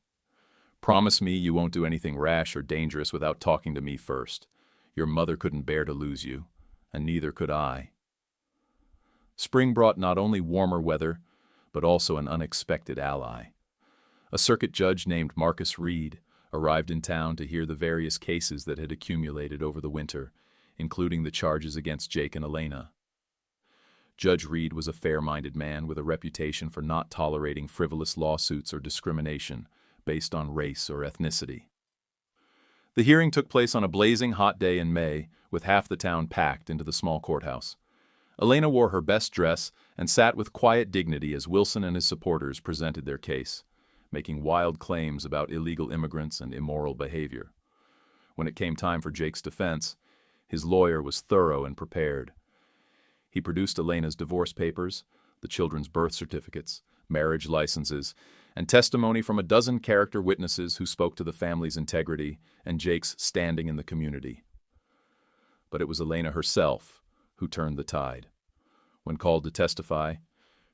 Promise me you won't do anything rash or dangerous without talking to me first. Your mother couldn't bear to lose you, and neither could I." Spring brought not only warmer weather, but also an unexpected ally. A circuit judge named Marcus Reed arrived in town to hear the various cases that had accumulated over the winter, including the charges against Jake and Elena. Judge Reed was a fair-minded man with a reputation for not tolerating frivolous lawsuits or discrimination based on race or ethnicity. The hearing took place on a blazing hot day in May, with half the town packed into the small courthouse. Elena wore her best dress and sat with quiet dignity as Wilson and his supporters presented their case, making wild claims about illegal immigrants and immoral behavior. When it came time for Jake's defense, his lawyer was thorough and prepared. He produced Elena's divorce papers, the children's birth certificates, marriage licenses, and testimony from a dozen character witnesses who spoke to the family's integrity and Jake's standing in the community. But it was Elena herself who turned the tide. When called to testify,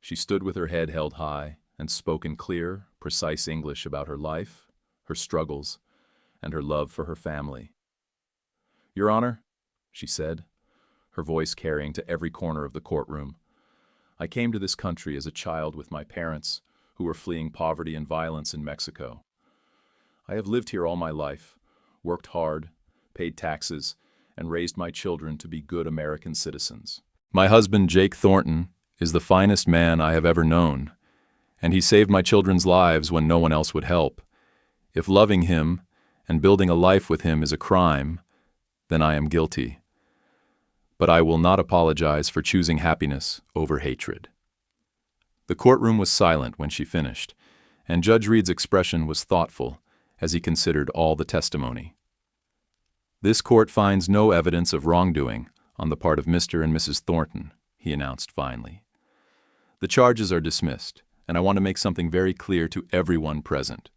she stood with her head held high and spoke in clear, precise English about her life, her struggles, and her love for her family. "Your Honor," she said, her voice carrying to every corner of the courtroom, "I came to this country as a child with my parents, who were fleeing poverty and violence in Mexico. I have lived here all my life, worked hard, paid taxes, and raised my children to be good American citizens. My husband, Jake Thornton, is the finest man I have ever known, and he saved my children's lives when no one else would help. If loving him and building a life with him is a crime, then I am guilty. But I will not apologize for choosing happiness over hatred." The courtroom was silent when she finished, and Judge Reed's expression was thoughtful as he considered all the testimony. "This court finds no evidence of wrongdoing on the part of Mr. and Mrs. Thornton," he announced finally. "The charges are dismissed, and I want to make something very clear to everyone present.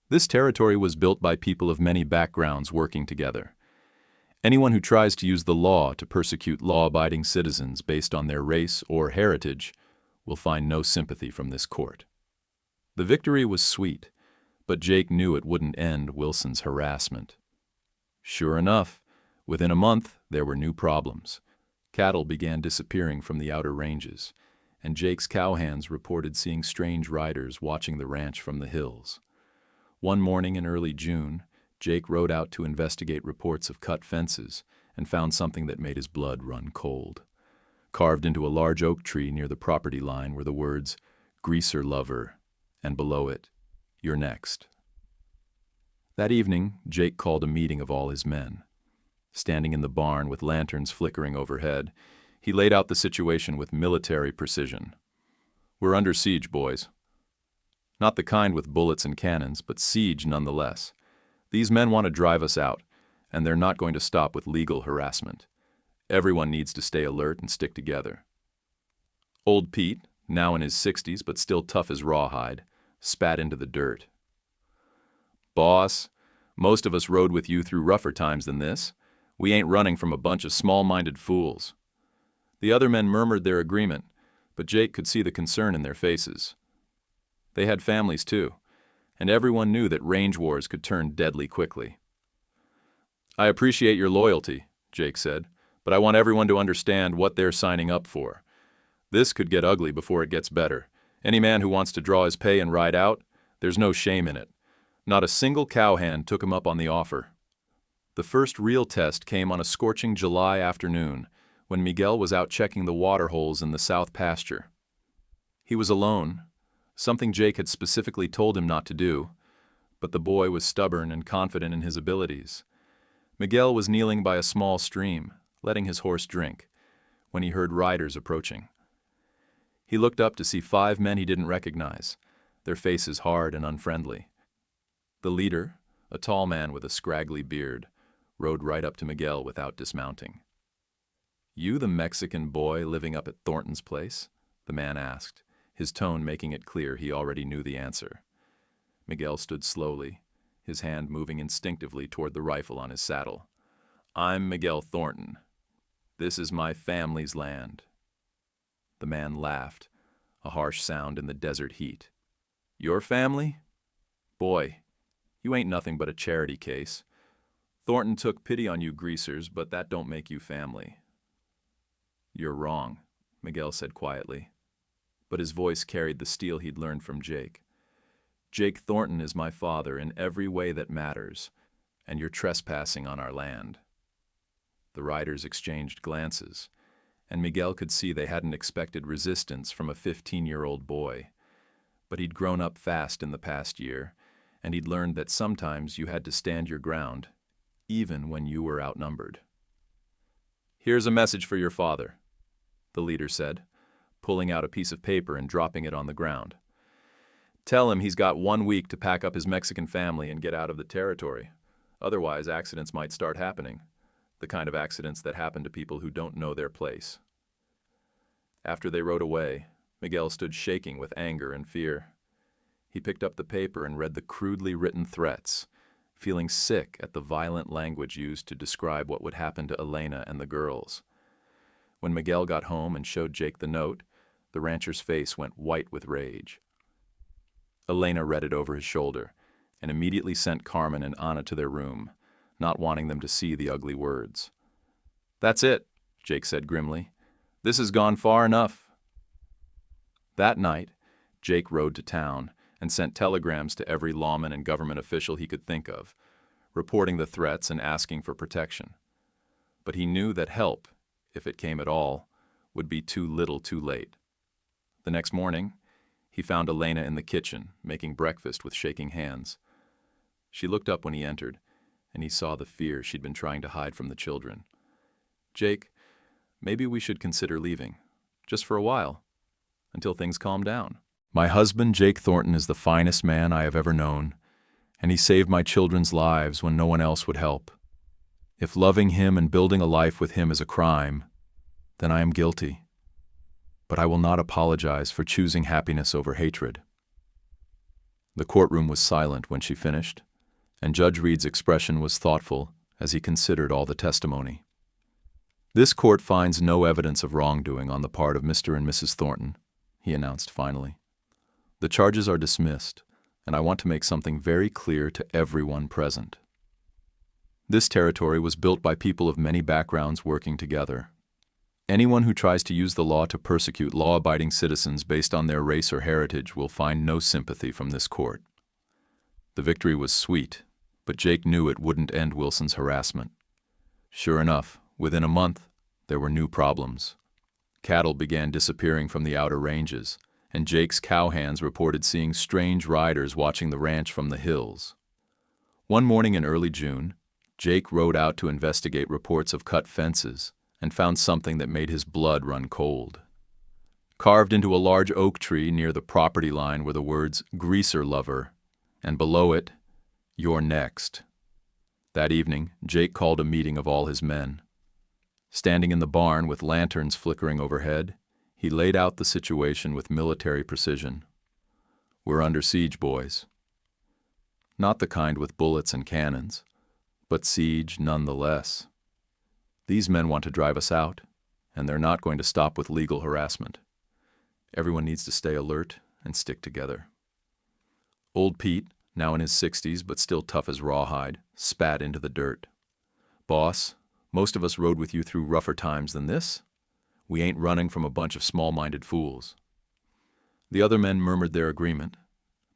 This territory was built by people of many backgrounds working together. Anyone who tries to use the law to persecute law-abiding citizens based on their race or heritage will find no sympathy from this court." The victory was sweet, but Jake knew it wouldn't end Wilson's harassment. Sure enough, within a month there were new problems. Cattle began disappearing from the outer ranges, and Jake's cowhands reported seeing strange riders watching the ranch from the hills. One morning in early June, Jake rode out to investigate reports of cut fences and found something that made his blood run cold. Carved into a large oak tree near the property line were the words, "Greaser Lover," and below it, "You're next." That evening, Jake called a meeting of all his men. Standing in the barn with lanterns flickering overhead, he laid out the situation with military precision. "We're under siege, boys. Not the kind with bullets and cannons, but siege nonetheless. These men want to drive us out, and they're not going to stop with legal harassment. Everyone needs to stay alert and stick together." Old Pete, now in his 60s but still tough as rawhide, spat into the dirt. "Boss, most of us rode with you through rougher times than this. We ain't running from a bunch of small-minded fools." The other men murmured their agreement, but Jake could see the concern in their faces. They had families too, and everyone knew that range wars could turn deadly quickly. "I appreciate your loyalty," Jake said, "but I want everyone to understand what they're signing up for. This could get ugly before it gets better. Any man who wants to draw his pay and ride out, there's no shame in it. Not a single cowhand took him up on the offer." The first real test came on a scorching July afternoon, when Miguel was out checking the water holes in the south pasture. He was alone, something Jake had specifically told him not to do, but the boy was stubborn and confident in his abilities. Miguel was kneeling by a small stream, letting his horse drink, when he heard riders approaching. He looked up to see 5 men he didn't recognize, their faces hard and unfriendly. The leader, a tall man with a scraggly beard, rode right up to Miguel without dismounting. "You the Mexican boy living up at Thornton's place?" the man asked, his tone making it clear he already knew the answer. Miguel stood slowly, his hand moving instinctively toward the rifle on his saddle. "I'm Miguel Thornton. This is my family's land." The man laughed, a harsh sound in the desert heat. "Your family? Boy, you ain't nothing but a charity case. Thornton took pity on you greasers, but that don't make you family." "You're wrong," Miguel said quietly, but his voice carried the steel he'd learned from Jake. "Jake Thornton is my father in every way that matters, and you're trespassing on our land." The riders exchanged glances, and Miguel could see they hadn't expected resistance from a 15-year-old boy. But he'd grown up fast in the past year, and he'd learned that sometimes you had to stand your ground, even when you were outnumbered. "Here's a message for your father," the leader said, pulling out a piece of paper and dropping it on the ground. "Tell him he's got 1 week to pack up his Mexican family and get out of the territory. Otherwise, accidents might start happening, the kind of accidents that happen to people who don't know their place." After they rode away, Miguel stood shaking with anger and fear. He picked up the paper and read the crudely written threats, feeling sick at the violent language used to describe what would happen to Elena and the girls. When Miguel got home and showed Jake the note, the rancher's face went white with rage. Elena read it over his shoulder and immediately sent Carmen and Anna to their room, not wanting them to see the ugly words. "That's it," Jake said grimly. "This has gone far enough." That night, Jake rode to town and sent telegrams to every lawman and government official he could think of, reporting the threats and asking for protection. But he knew that help, if it came at all, would be too little too late. The next morning, he found Elena in the kitchen, making breakfast with shaking hands. She looked up when he entered, and he saw the fear she'd been trying to hide from the children. "Jake, maybe we should consider leaving, just for a while, until things calm down. My husband, Jake Thornton, is the finest man I have ever known, and he saved my children's lives when no one else would help. If loving him and building a life with him is a crime, then I am guilty. But I will not apologize for choosing happiness over hatred." The courtroom was silent when she finished, and Judge Reed's expression was thoughtful as he considered all the testimony. "This court finds no evidence of wrongdoing on the part of Mr. and Mrs. Thornton," he announced finally. "The charges are dismissed, and I want to make something very clear to everyone present. This territory was built by people of many backgrounds working together. Anyone who tries to use the law to persecute law-abiding citizens based on their race or heritage will find no sympathy from this court." The victory was sweet, but Jake knew it wouldn't end Wilson's harassment. Sure enough, Within a month, there were new problems. Cattle began disappearing from the outer ranges, and Jake's cowhands reported seeing strange riders watching the ranch from the hills. One morning in early June, Jake rode out to investigate reports of cut fences and found something that made his blood run cold. Carved into a large oak tree near the property line were the words "Greaser Lover," and below it, "You're next." That evening, Jake called a meeting of all his men. Standing in the barn with lanterns flickering overhead, he laid out the situation with military precision. "We're under siege, boys. Not the kind with bullets and cannons, but siege nonetheless. These men want to drive us out, and they're not going to stop with legal harassment. Everyone needs to stay alert and stick together." Old Pete, now in his 60s but still tough as rawhide, spat into the dirt. "Boss, most of us rode with you through rougher times than this. We ain't running from a bunch of small-minded fools." The other men murmured their agreement,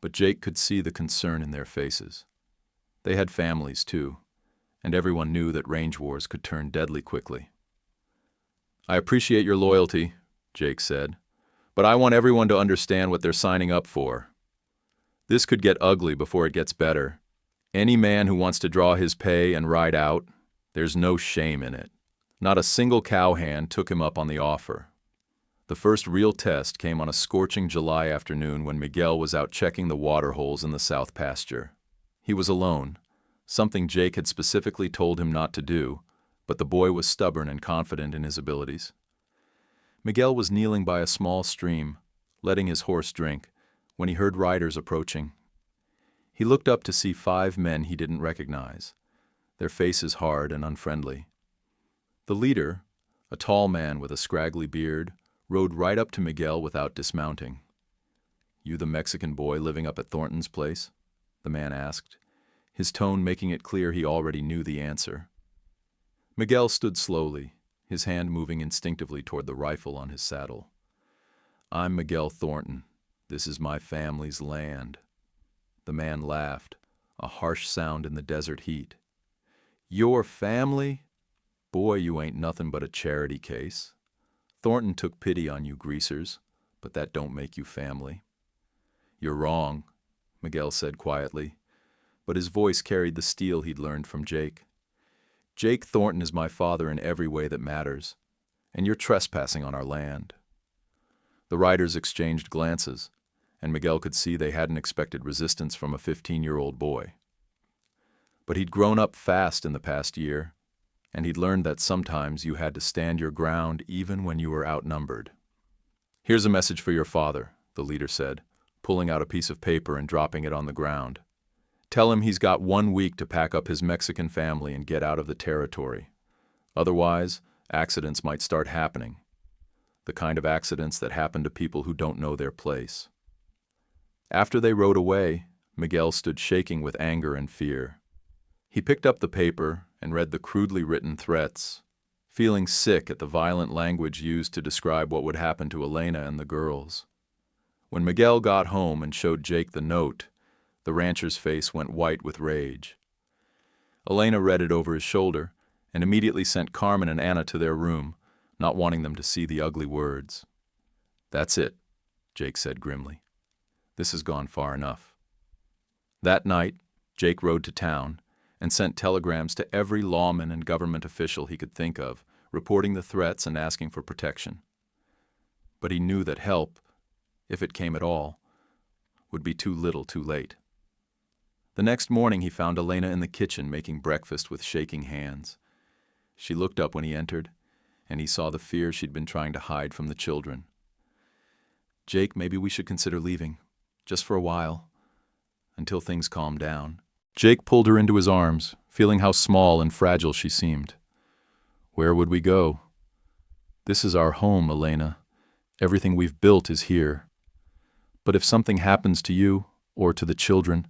but Jake could see the concern in their faces. They had families, too, and everyone knew that range wars could turn deadly quickly. "I appreciate your loyalty," Jake said, "but I want everyone to understand what they're signing up for. This could get ugly before it gets better. Any man who wants to draw his pay and ride out, there's no shame in it." Not a single cowhand took him up on the offer. The first real test came on a scorching July afternoon when Miguel was out checking the water holes in the south pasture. He was alone, something Jake had specifically told him not to do, but the boy was stubborn and confident in his abilities. Miguel was kneeling by a small stream, letting his horse drink, when he heard riders approaching. He looked up to see 5 men he didn't recognize, their faces hard and unfriendly. The leader, a tall man with a scraggly beard, rode right up to Miguel without dismounting. "You the Mexican boy living up at Thornton's place?" the man asked, his tone making it clear he already knew the answer. Miguel stood slowly, his hand moving instinctively toward the rifle on his saddle. "I'm Miguel Thornton. This is my family's land." The man laughed, a harsh sound in the desert heat. "Your family? Boy, you ain't nothing but a charity case. Thornton took pity on you greasers, but that don't make you family." "You're wrong," Miguel said quietly, but his voice carried the steel he'd learned from Jake. "Jake Thornton is my father in every way that matters, and you're trespassing on our land." The riders exchanged glances, and Miguel could see they hadn't expected resistance from a 15-year-old boy. But he'd grown up fast in the past year, and he'd learned that sometimes you had to stand your ground even when you were outnumbered. "Here's a message for your father," the leader said, pulling out a piece of paper and dropping it on the ground. "Tell him he's got 1 week to pack up his Mexican family and get out of the territory. Otherwise, accidents might start happening. The kind of accidents that happen to people who don't know their place." After they rode away, Miguel stood shaking with anger and fear. He picked up the paper and read the crudely written threats, feeling sick at the violent language used to describe what would happen to Elena and the girls. When Miguel got home and showed Jake the note, the rancher's face went white with rage. Elena read it over his shoulder and immediately sent Carmen and Anna to their room, not wanting them to see the ugly words. "That's it," Jake said grimly. "This has gone far enough." That night, Jake rode to town and sent telegrams to every lawman and government official he could think of, reporting the threats and asking for protection. But he knew that help, if it came at all, would be too little too late. The next morning he found Elena in the kitchen making breakfast with shaking hands. She looked up when he entered, and he saw the fear she'd been trying to hide from the children. "Jake, maybe we should consider leaving, just for a while, until things calm down." Jake pulled her into his arms, feeling how small and fragile she seemed. "Where would we go? This is our home, Elena. Everything we've built is here. But if something happens to you, or to the children—"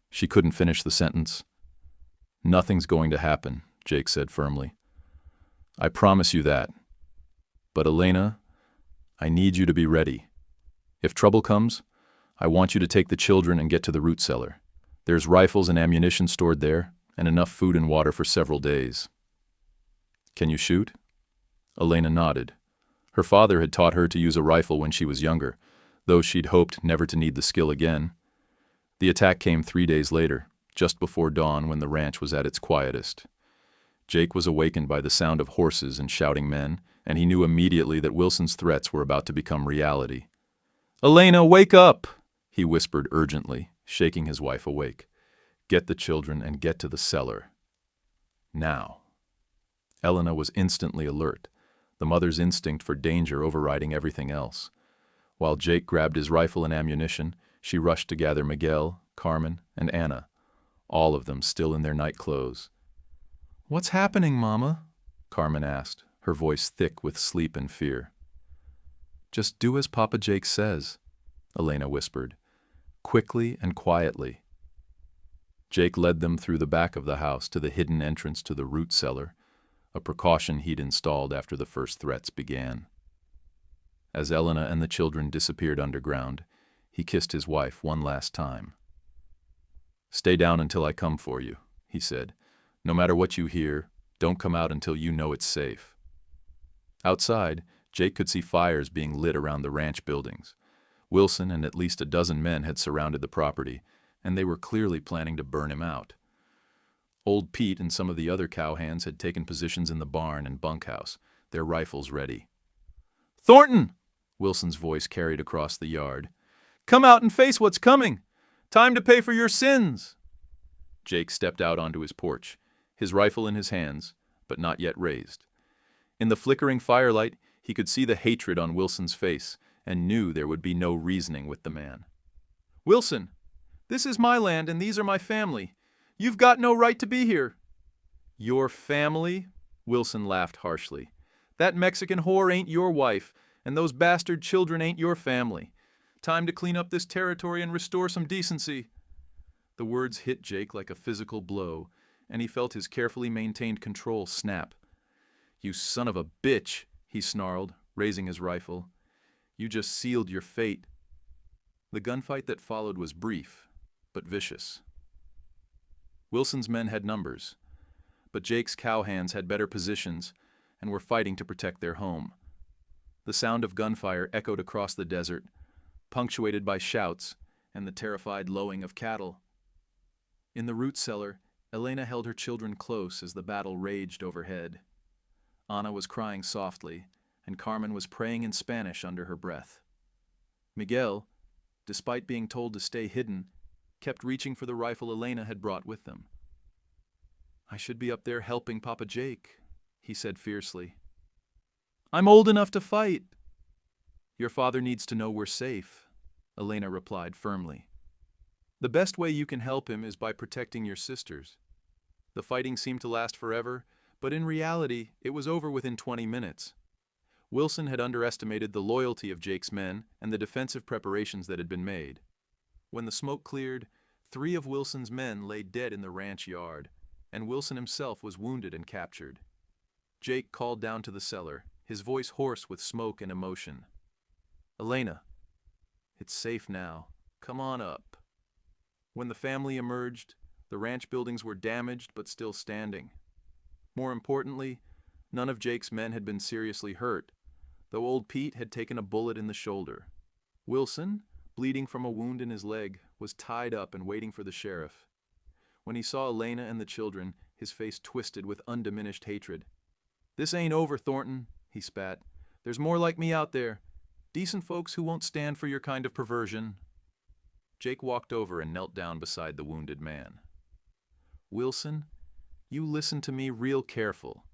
She couldn't finish the sentence. "Nothing's going to happen," Jake said firmly. "I promise you that. But Elena, I need you to be ready. If trouble comes, I want you to take the children and get to the root cellar. There's rifles and ammunition stored there, and enough food and water for several days." Can you shoot? Elena nodded. Her father had taught her to use a rifle when she was younger, though she'd hoped never to need the skill again. The attack came 3 days later, just before dawn when the ranch was at its quietest. Jake was awakened by the sound of horses and shouting men, and he knew immediately that Wilson's threats were about to become reality. "Elena, wake up!" he whispered urgently, shaking his wife awake. "Get the children and get to the cellar. Now." Elena was instantly alert, the mother's instinct for danger overriding everything else. While Jake grabbed his rifle and ammunition, she rushed to gather Miguel, Carmen, and Anna, all of them still in their night clothes. "What's happening, Mama?" Carmen asked, her voice thick with sleep and fear. "Just do as Papa Jake says," Elena whispered, quickly and quietly. Jake led them through the back of the house to the hidden entrance to the root cellar, a precaution he'd installed after the first threats began. As Elena and the children disappeared underground, he kissed his wife one last time. "Stay down until I come for you," he said. "No matter what you hear, don't come out until you know it's safe." Outside, Jake could see fires being lit around the ranch buildings. Wilson and at least a dozen men had surrounded the property, and they were clearly planning to burn him out. Old Pete and some of the other cowhands had taken positions in the barn and bunkhouse, their rifles ready. "Thornton!" Wilson's voice carried across the yard. "Come out and face what's coming! Time to pay for your sins!" Jake stepped out onto his porch, his rifle in his hands, but not yet raised. In the flickering firelight, he could see the hatred on Wilson's face and knew there would be no reasoning with the man. "Wilson, this is my land and these are my family. You've got no right to be here." "Your family?" Wilson laughed harshly. "That Mexican whore ain't your wife, and those bastard children ain't your family. Time to clean up this territory and restore some decency." The words hit Jake like a physical blow, and he felt his carefully maintained control snap. "You son of a bitch," he snarled, raising his rifle. "You just sealed your fate." The gunfight that followed was brief, but vicious. Wilson's men had numbers, but Jake's cowhands had better positions and were fighting to protect their home. The sound of gunfire echoed across the desert, punctuated by shouts and the terrified lowing of cattle. In the root cellar, Elena held her children close as the battle raged overhead. Ana was crying softly, and Carmen was praying in Spanish under her breath. Miguel, despite being told to stay hidden, kept reaching for the rifle Elena had brought with them. "I should be up there helping Papa Jake," he said fiercely. "I'm old enough to fight." "Your father needs to know we're safe," Elena replied firmly. "The best way you can help him is by protecting your sisters." The fighting seemed to last forever, but in reality, it was over within 20 minutes. Wilson had underestimated the loyalty of Jake's men and the defensive preparations that had been made. When the smoke cleared, 3 of Wilson's men lay dead in the ranch yard, and Wilson himself was wounded and captured. Jake called down to the cellar, his voice hoarse with smoke and emotion. "Elena, it's safe now. Come on up." When the family emerged, the ranch buildings were damaged but still standing. More importantly, none of Jake's men had been seriously hurt, though old Pete had taken a bullet in the shoulder. Wilson, bleeding from a wound in his leg, was tied up and waiting for the sheriff. When he saw Elena and the children, his face twisted with undiminished hatred. "This ain't over, Thornton," he spat. "There's more like me out there. Decent folks who won't stand for your kind of perversion." Jake walked over and knelt down beside the wounded man. "Wilson, you listen to me real careful.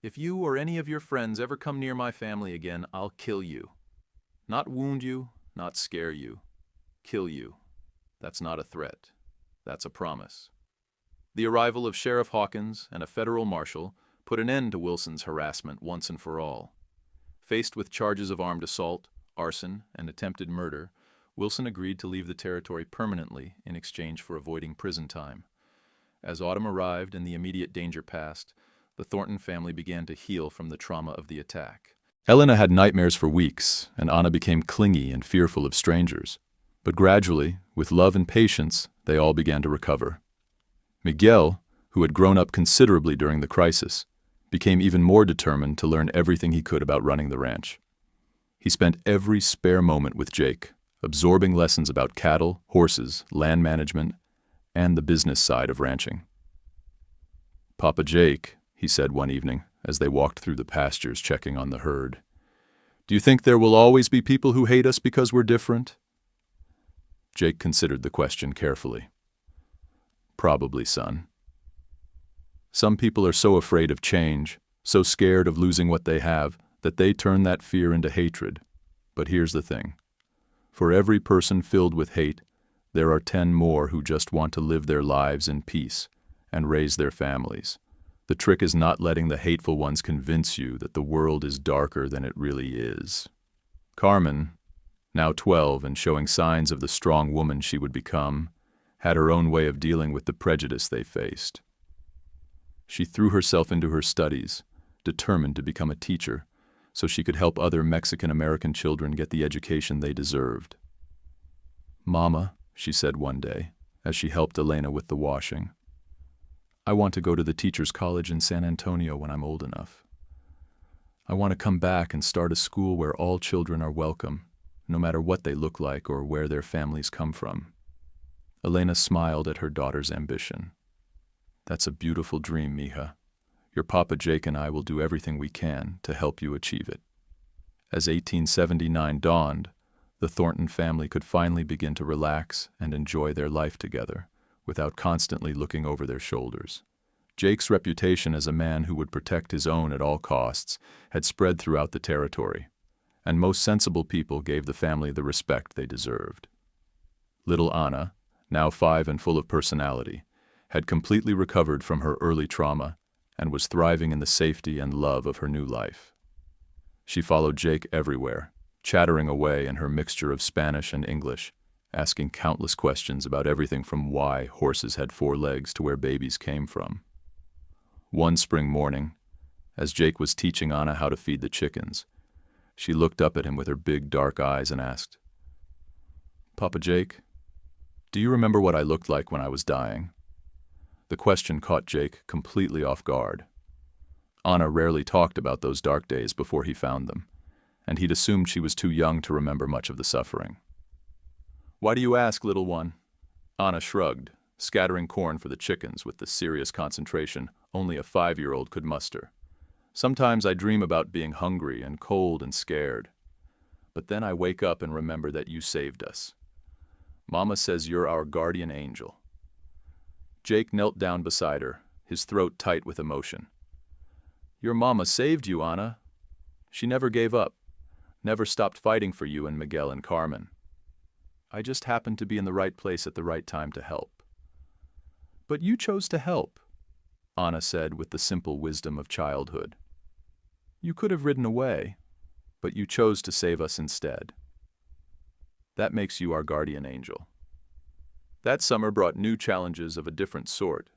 If you or any of your friends ever come near my family again, I'll kill you. Not wound you, not scare you. Kill you. That's not a threat. That's a promise." The arrival of Sheriff Hawkins and a federal marshal put an end to Wilson's harassment once and for all. Faced with charges of armed assault, arson, and attempted murder, Wilson agreed to leave the territory permanently in exchange for avoiding prison time. As autumn arrived and the immediate danger passed, the Thornton family began to heal from the trauma of the attack. Elena had nightmares for weeks, and Anna became clingy and fearful of strangers. But gradually, with love and patience, they all began to recover. Miguel, who had grown up considerably during the crisis, became even more determined to learn everything he could about running the ranch. He spent every spare moment with Jake, absorbing lessons about cattle, horses, land management, and the business side of ranching. "Papa Jake," he said one evening, as they walked through the pastures checking on the herd, "do you think there will always be people who hate us because we're different?" Jake considered the question carefully. "Probably, son. Some people are so afraid of change, so scared of losing what they have, that they turn that fear into hatred. But here's the thing. For every person filled with hate, there are 10 more who just want to live their lives in peace and raise their families. The trick is not letting the hateful ones convince you that the world is darker than it really is." Carmen, now 12 and showing signs of the strong woman she would become, had her own way of dealing with the prejudice they faced. She threw herself into her studies, determined to become a teacher, so she could help other Mexican-American children get the education they deserved. "Mama," she said one day, as she helped Elena with the washing, "I want to go to the teacher's college in San Antonio when I'm old enough. I want to come back and start a school where all children are welcome, no matter what they look like or where their families come from." Elena smiled at her daughter's ambition. "That's a beautiful dream, mija. Your Papa Jake and I will do everything we can to help you achieve it." As 1879 dawned, the Thornton family could finally begin to relax and enjoy their life together, without constantly looking over their shoulders. Jake's reputation as a man who would protect his own at all costs had spread throughout the territory, and most sensible people gave the family the respect they deserved. Little Anna, now 5 and full of personality, had completely recovered from her early trauma and was thriving in the safety and love of her new life. She followed Jake everywhere, chattering away in her mixture of Spanish and English, asking countless questions about everything from why horses had 4 legs to where babies came from. One spring morning, as Jake was teaching Anna how to feed the chickens, she looked up at him with her big dark eyes and asked, "Papa Jake, do you remember what I looked like when I was dying?" The question caught Jake completely off guard. Anna rarely talked about those dark days before he found them, and he'd assumed she was too young to remember much of the suffering. "Why do you ask, little one?" Anna shrugged, scattering corn for the chickens with the serious concentration only a 5-year-old could muster. "Sometimes I dream about being hungry and cold and scared. But then I wake up and remember that you saved us. Mama says you're our guardian angel." Jake knelt down beside her, his throat tight with emotion. "Your mama saved you, Anna. She never gave up, never stopped fighting for you and Miguel and Carmen. I just happened to be in the right place at the right time to help." "But you chose to help," Anna said with the simple wisdom of childhood. "You could have ridden away, but you chose to save us instead. That makes you our guardian angel." That summer brought new challenges of a different sort.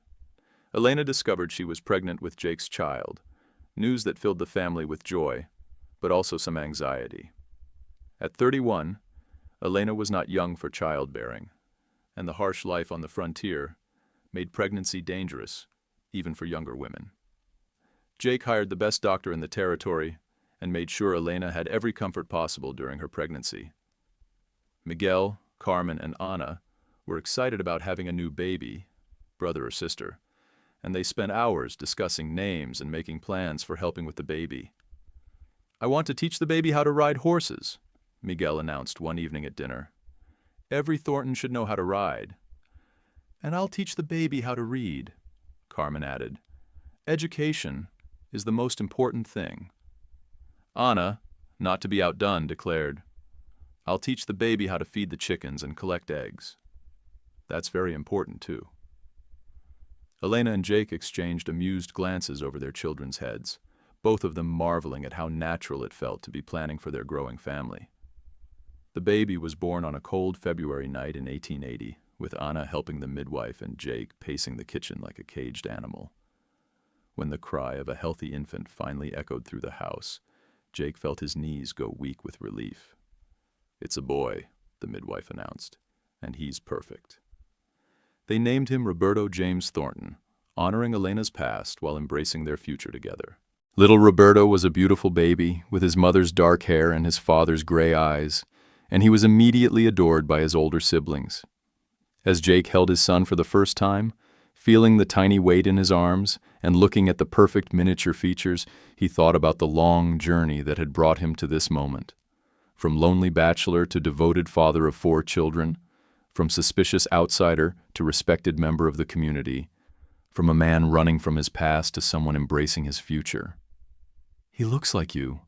Elena discovered she was pregnant with Jake's child, news that filled the family with joy, but also some anxiety. At 31, Elena was not young for childbearing, and the harsh life on the frontier made pregnancy dangerous, even for younger women. Jake hired the best doctor in the territory and made sure Elena had every comfort possible during her pregnancy. Miguel, Carmen, and Anna were excited about having a new baby, brother or sister, and they spent hours discussing names and making plans for helping with the baby. "I want to teach the baby how to ride horses," Miguel announced one evening at dinner. "Every Thornton should know how to ride." "And I'll teach the baby how to read," Carmen added. "Education is the most important thing." Anna, not to be outdone, declared, "I'll teach the baby how to feed the chickens and collect eggs. That's very important, too." Elena and Jake exchanged amused glances over their children's heads, both of them marveling at how natural it felt to be planning for their growing family. The baby was born on a cold February night in 1880, with Anna helping the midwife and Jake pacing the kitchen like a caged animal. When the cry of a healthy infant finally echoed through the house, Jake felt his knees go weak with relief. "It's a boy," the midwife announced, "and he's perfect." They named him Roberto James Thornton, honoring Elena's past while embracing their future together. Little Roberto was a beautiful baby, with his mother's dark hair and his father's gray eyes, and he was immediately adored by his older siblings. As Jake held his son for the first time, feeling the tiny weight in his arms and looking at the perfect miniature features, he thought about the long journey that had brought him to this moment. From lonely bachelor to devoted father of 4 children, from suspicious outsider to respected member of the community, from a man running from his past to someone embracing his future. "He looks like you,"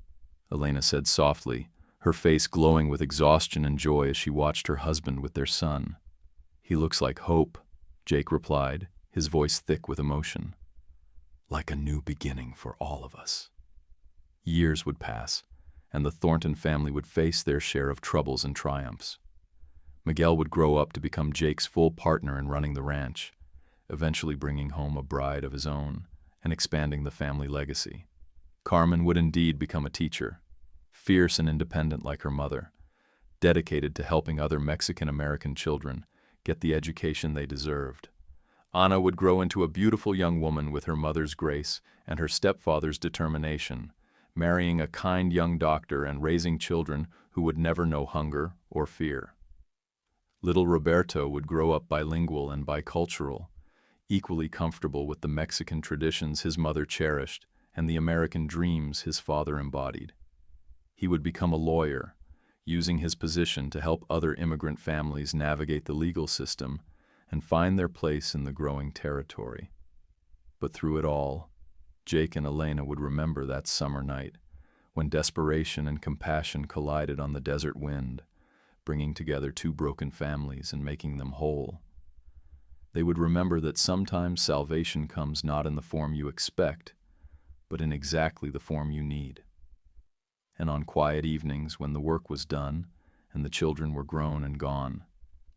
Elena said softly, her face glowing with exhaustion and joy as she watched her husband with their son. "He looks like hope," Jake replied, his voice thick with emotion. "Like a new beginning for all of us." Years would pass, and the Thornton family would face their share of troubles and triumphs. Miguel would grow up to become Jake's full partner in running the ranch, eventually bringing home a bride of his own and expanding the family legacy. Carmen would indeed become a teacher, fierce and independent like her mother, dedicated to helping other Mexican-American children get the education they deserved. Ana would grow into a beautiful young woman with her mother's grace and her stepfather's determination, marrying a kind young doctor and raising children who would never know hunger or fear. Little Roberto would grow up bilingual and bicultural, equally comfortable with the Mexican traditions his mother cherished and the American dreams his father embodied. He would become a lawyer, using his position to help other immigrant families navigate the legal system and find their place in the growing territory. But through it all, Jake and Elena would remember that summer night when desperation and compassion collided on the desert wind, bringing together 2 broken families and making them whole. They would remember that sometimes salvation comes not in the form you expect, but in exactly the form you need. And on quiet evenings when the work was done and the children were grown and gone,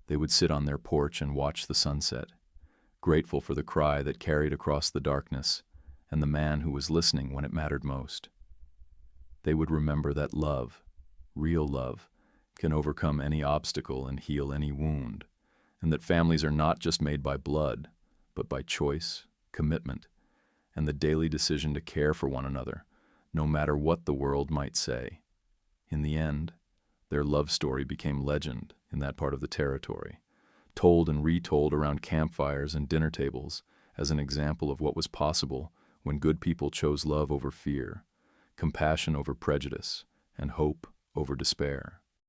they would sit on their porch and watch the sunset, grateful for the cry that carried across the darkness and the man who was listening when it mattered most. They would remember that love, real love, can overcome any obstacle and heal any wound, and that families are not just made by blood, but by choice, commitment, and the daily decision to care for one another, no matter what the world might say. In the end, their love story became legend in that part of the territory, told and retold around campfires and dinner tables as an example of what was possible when good people chose love over fear, compassion over prejudice, and hope over despair.